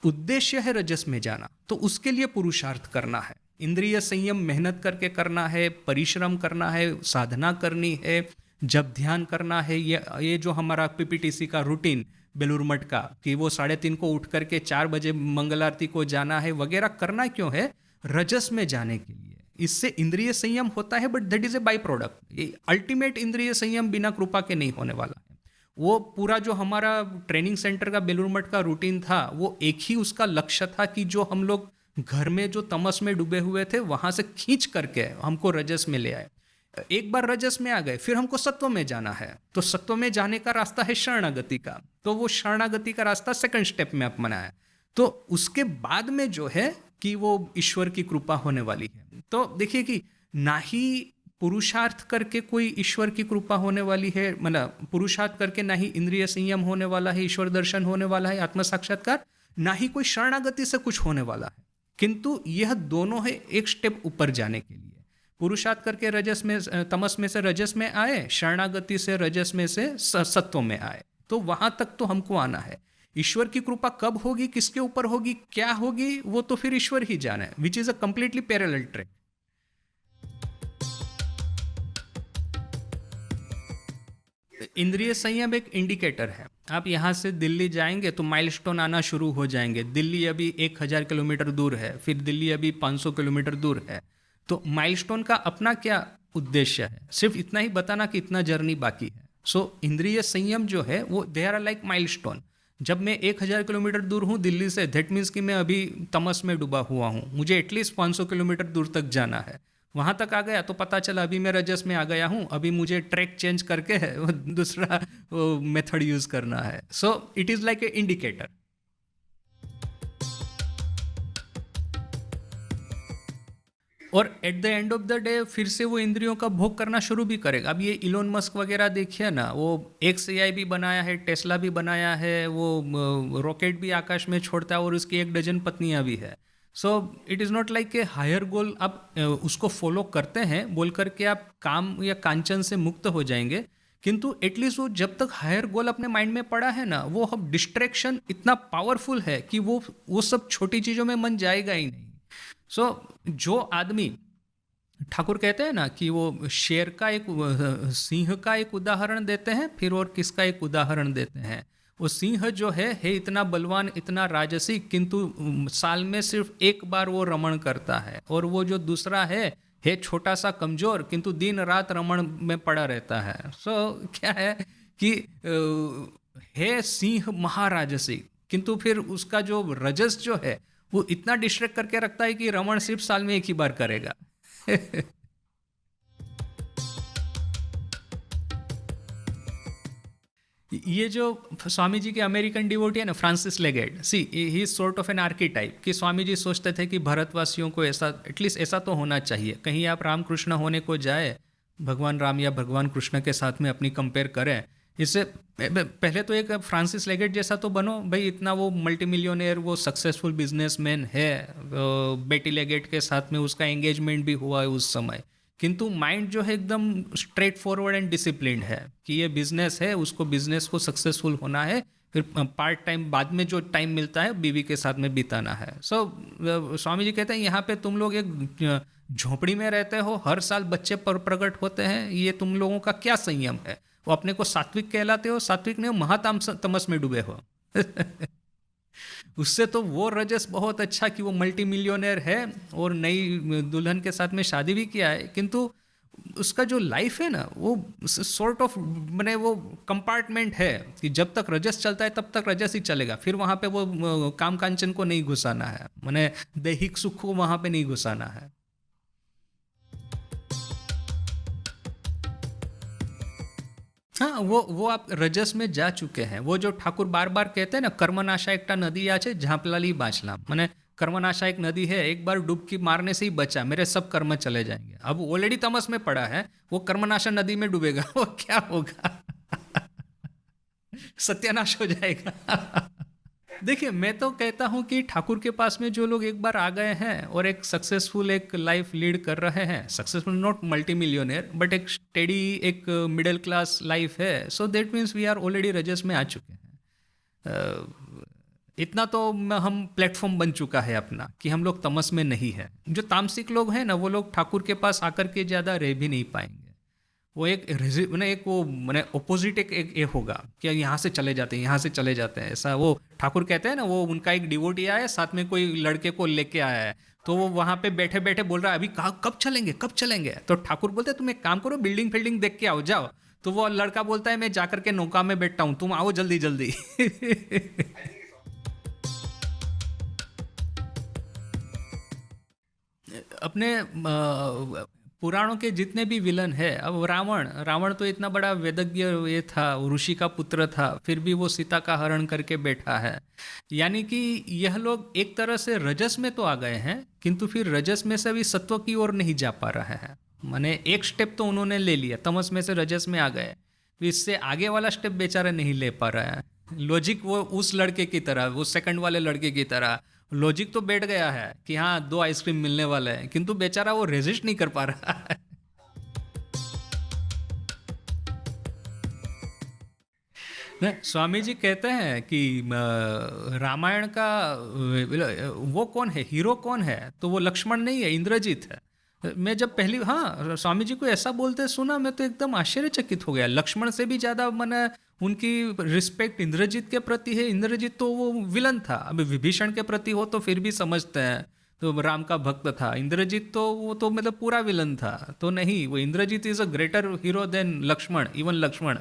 उद्देश्य है रजस में जाना, तो उसके लिए पुरुषार्थ करना है। इंद्रिय संयम मेहनत करके करना है, परिश्रम करना है, साधना करनी है, जब ध्यान करना है। ये जो हमारा पीपीटीसी का रूटीन बेलूर मठ का, कि वो 3:30 को उठ करके 4 बजे मंगल आरती को जाना है वगैरह, करना क्यों है? रजस में जाने के लिए। इससे इंद्रिय संयम होता है, but that is a by product. Ultimate इंद्रिय संयम बिना कृपा के नहीं होने वाला है। वो पूरा जो हमारा ट्रेनिंग सेंटर का बेलूर मठ का रूटीन था, वो एक ही उसका लक्ष्य था कि जो हम लोग घर में जो तमस में डूबे हुए थे वहां से खींच करके हमको रजस में ले आए। एक बार रजस में आ गए, फिर हमको सत्व में जाना है। तो सत्व में जाने का रास्ता है शरणागति का, तो वो शरणागति का रास्ता सेकंड स्टेप में अपनाना है। तो उसके बाद में जो है कि वो ईश्वर की कृपा होने वाली है। तो देखिए कि ना ही पुरुषार्थ करके कोई ईश्वर की कृपा होने वाली है, मतलब पुरुषार्थ करके ना ही इंद्रिय संयम होने वाला है, ईश्वर दर्शन होने वाला है, आत्म साक्षात्कार, ना ही कोई शरणागति से कुछ होने वाला है। किंतु यह दोनों है एक स्टेप ऊपर जाने के लिए। पुरुषार्थ करके रजस में, तमस में से रजस में आए, शरणागति से रजस में से सत्व में आए, तो वहां तक तो हमको आना है। ईश्वर की कृपा कब होगी, किसके ऊपर होगी, क्या होगी, वो तो फिर ईश्वर ही जाने, which is a completely parallel track. इंद्रिय संयम एक इंडिकेटर है। आप यहाँ से दिल्ली जाएंगे तो माइलस्टोन आना शुरू हो जाएंगे। दिल्ली अभी 1000 किलोमीटर दूर है, फिर दिल्ली अभी 500 किलोमीटर दूर है। तो माइलस्टोन का अपना क्या उद्देश्य है? सिर्फ इतना ही बताना कि इतना जर्नी बाकी है। सो इंद्रिय संयम जो है वो दे आर लाइक माइलस्टोन। जब मैं 1000 किलोमीटर दूर हूँ दिल्ली से, दैट मीन्स कि मैं अभी तमस में डूबा हुआ हूँ, मुझे एटलीस्ट 500 किलोमीटर दूर तक जाना है। वहाँ तक आ गया तो पता चला अभी मैं रजस में आ गया हूँ, अभी मुझे ट्रैक चेंज करके दूसरा मेथड यूज़ करना है। So it is like a indicator. और at the end of the day फिर से वो इंद्रियों का भोग करना शुरू भी करेगा। अब ये इलोन मस्क वगैरह देखिए ना, वो XAI भी बनाया है, टेस्ला भी बनाया है, वो रॉकेट भी आकाश में छोड़ता है और उसकी 1 डजन पत्नियां भी है। So it is not like a higher goal आप उसको फॉलो करते हैं बोल करके आप काम या कांचन से मुक्त हो जाएंगे, किंतु एटलीस्ट वो जब तक हायर गोल अपने माइंड में पड़ा है ना, वो अब डिस्ट्रैक्शन इतना पावरफुल है कि वो सब छोटी चीज़ों में मन जाएगा ही नहीं। सो जो आदमी, ठाकुर कहते हैं ना कि वो शेर का एक, सिंह का एक उदाहरण देते हैं, फिर और किसका एक उदाहरण देते हैं। वो सिंह जो है इतना बलवान, इतना राजसी, किंतु साल में सिर्फ एक बार वो रमण करता है। और वो जो दूसरा है छोटा सा कमजोर, किंतु दिन रात रमण में पड़ा रहता है। सो क्या है कि है सिंह महाराजसी, किंतु फिर उसका जो रजस जो है वो इतना डिस्ट्रैक्ट करके रखता है कि रमण सिर्फ साल में एक ही बार करेगा। ये जो स्वामी जी के अमेरिकन डिवोटी है ना, फ्रांसिस लेगेट, सी ही सॉर्ट ऑफ एन आर्कीटाइप, कि स्वामी जी सोचते थे कि भारतवासियों को ऐसा, एटलीस्ट ऐसा तो होना चाहिए। कहीं आप रामकृष्ण होने को जाए, भगवान राम या भगवान कृष्ण के साथ में अपनी कंपेयर करें, इससे पहले तो एक फ्रांसिस लेगेट जैसा तो बनो भाई। इतना वो मल्टी मिलियनेयर, वो सक्सेसफुल बिजनेसमैन है, बेटी लेगेट के साथ में उसका एंगेजमेंट भी हुआ है उस समय, किंतु माइंड जो है एकदम स्ट्रेट फॉरवर्ड एंड डिसिप्लिन्ड है कि ये बिजनेस है, उसको बिजनेस को सक्सेसफुल होना है, फिर पार्ट टाइम बाद में जो टाइम मिलता है बीवी के साथ में बिताना है। सो स्वामी जी कहते हैं यहाँ पे तुम लोग एक झोपड़ी में रहते हो, हर साल बच्चे पर प्रकट होते हैं, ये तुम लोगों का क्या संयम है? वो अपने को सात्विक कहलाते हो, सात्विक नहीं, महातमस में डूबे हो। उससे तो वो रजस बहुत अच्छा कि वो मल्टी मिलियनेयर है और नई दुल्हन के साथ में शादी भी किया है, किंतु उसका जो लाइफ है ना वो सॉर्ट ऑफ मैंने वो कंपार्टमेंट है कि जब तक रजस चलता है तब तक रजस ही चलेगा, फिर वहाँ पे वो काम कांचन को नहीं घुसाना है, मैंने दैहिक सुख को वहाँ पे नहीं घुसाना है। हाँ, वो आप रजस में जा चुके हैं। वो जो ठाकुर बार बार कहते हैं ना, कर्मनाशा एकटा नदी आछे झांपलाली बाँचलाम, माने कर्मनाशा एक नदी है, एक बार डुबकी मारने से ही बचा, मेरे सब कर्म चले जाएंगे। अब ऑलरेडी तमस में पड़ा है, वो कर्मनाशा नदी में डूबेगा, वो क्या होगा? सत्यानाश हो जाएगा। देखिए, मैं तो कहता हूँ कि ठाकुर के पास में जो लोग एक बार आ गए हैं और एक सक्सेसफुल एक लाइफ लीड कर रहे हैं, successful not multi millionaire but एक स्टेडी एक मिडिल क्लास लाइफ है, so that means we are already rajas में आ चुके हैं। इतना तो हम प्लेटफॉर्म बन चुका है अपना कि हम लोग तमस में नहीं है। जो तामसिक लोग हैं ना, वो लोग ठाकुर के पास आकर के ज़्यादा रह भी नहीं पाएंगे। वो एक मैंने एक वो मैंने ओपोजिट एक ये होगा कि यहाँ से चले जाते हैं, यहाँ से चले जाते हैं, ऐसा वो ठाकुर कहते हैं ना। वो उनका एक डिवोटी आया है, साथ में कोई लड़के को लेके आया है, तो वो वहाँ पे बैठे बैठे बोल रहा है अभी कहाँ कब चलेंगे कब चलेंगे। तो ठाकुर बोलते हैं तुम एक काम करो, बिल्डिंग फिल्डिंग देख के आओ, जाओ। तो वो लड़का बोलता है मैं जाकर के नौका में बैठता हूँ, तुम आओ जल्दी जल्दी। अपने पुराणों के जितने भी विलन है, अब रावण रावण तो इतना बड़ा वेदज्ञ ये था, ऋषि का पुत्र था, फिर भी वो सीता का हरण करके बैठा है। यानी कि यह लोग एक तरह से रजस में तो आ गए हैं, किंतु फिर रजस में से भी सत्व की ओर नहीं जा पा रहे हैं। माने एक स्टेप तो उन्होंने ले लिया, तमस में से रजस में आ गए, फिर इससे आगे वाला स्टेप बेचारे नहीं ले पा रहे हैं। लॉजिक वो उस लड़के की तरह, वो सेकंड वाले लड़के की तरह लॉजिक तो बैठ गया है कि हाँ 2 आइसक्रीम मिलने वाले हैं, किंतु बेचारा वो रेजिस्ट नहीं कर पा रहा है। ना, स्वामी जी कहते हैं कि रामायण का वो कौन है, हीरो कौन है, तो वो लक्ष्मण नहीं है, इंद्रजीत है। मैं जब पहली हाँ स्वामी जी को ऐसा बोलते सुना, मैं तो एकदम आश्चर्यचकित हो गया। लक्ष्मण से भी ज़्यादा मैंने उनकी रिस्पेक्ट इंद्रजीत के प्रति है। इंद्रजीत तो वो विलन था, अभी विभीषण के प्रति हो तो फिर भी समझते हैं, तो राम का भक्त था। इंद्रजीत तो वो तो मतलब पूरा विलन था, तो नहीं, वो Indrajit is a greater hero than Lakshman, even Lakshman.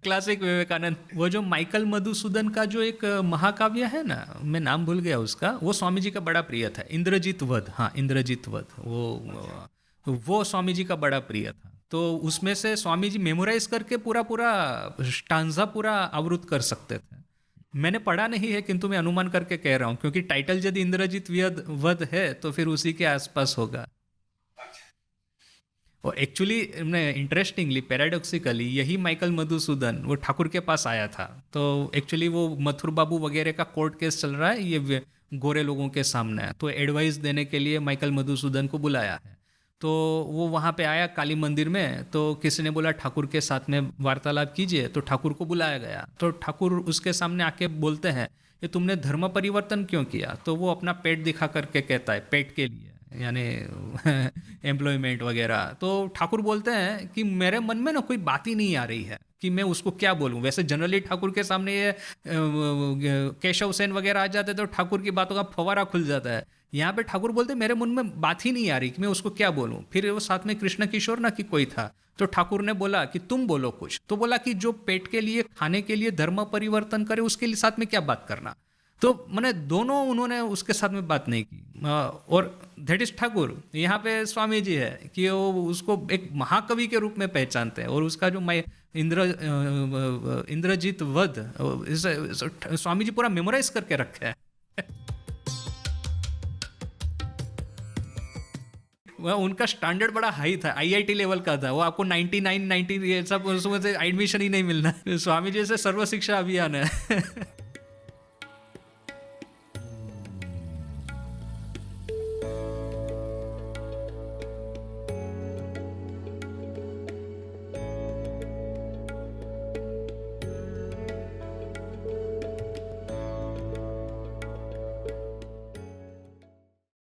Classic Vivekananda. वो जो माइकल मधुसूदन का जो एक महाकाव्य है ना, मैं नाम भूल गया उसका, वो स्वामी जी का बड़ा प्रिय था, इंद्रजीत वध। हाँ, इंद्रजीत वध, वो स्वामी जी का बड़ा प्रिय था। तो उसमें से स्वामी जी मेमोराइज करके पूरा पूरा स्टांजा पूरा आवृत कर सकते थे। मैंने पढ़ा नहीं है, किंतु मैं अनुमान करके कह रहा हूँ, क्योंकि टाइटल यदि इंद्रजीत वध है तो फिर उसी के आसपास होगा। और एक्चुअली इंटरेस्टिंगली, पैराडॉक्सिकली, यही माइकल मधुसूदन वो ठाकुर के पास आया था। तो एक्चुअली वो मथुर बाबू वगैरह का कोर्ट केस चल रहा है, ये गोरे लोगों के सामने, तो एडवाइस देने के लिए माइकल मधुसूदन को बुलाया है। तो वो वहाँ पे आया काली मंदिर में, तो किसी ने बोला ठाकुर के साथ में वार्तालाप कीजिए, तो ठाकुर को बुलाया गया। तो ठाकुर उसके सामने आके बोलते हैं कि तुमने धर्म परिवर्तन क्यों किया। तो वो अपना पेट दिखा करके कहता है, पेट के लिए यानी एम्प्लॉयमेंट वगैरह। तो ठाकुर बोलते हैं कि मेरे मन में ना कोई बात ही नहीं आ रही है कि मैं उसको क्या बोलूं। वैसे जनरली ठाकुर के सामने ये केशव सेन वगैरह आ जाते तो ठाकुर की बातों का फवारा खुल जाता है। यहाँ पे ठाकुर बोलते मेरे मन में बात ही नहीं आ रही कि मैं उसको क्या बोलूं। फिर वो साथ में कृष्ण किशोर ना कि कोई था, तो ठाकुर ने बोला कि तुम बोलो कुछ। तो बोला कि जो पेट के लिए, खाने के लिए धर्म परिवर्तन करे, उसके लिए साथ में क्या बात करना। तो मैंने दोनों, उन्होंने उसके साथ में बात नहीं की। और दैट इज ठाकुर। यहाँ पे स्वामी जी है कि वो उसको एक महाकवि के रूप में पहचानते हैं, और उसका जो इंद्रजीत वध स्वामी जी पूरा मेमोराइज करके रखे है। उनका स्टैंडर्ड बड़ा हाई था, आईआईटी लेवल का था। वो आपको 99 90 ये सब उसमें से एडमिशन ही नहीं मिलना। स्वामी जी से सर्व शिक्षा अभियान है।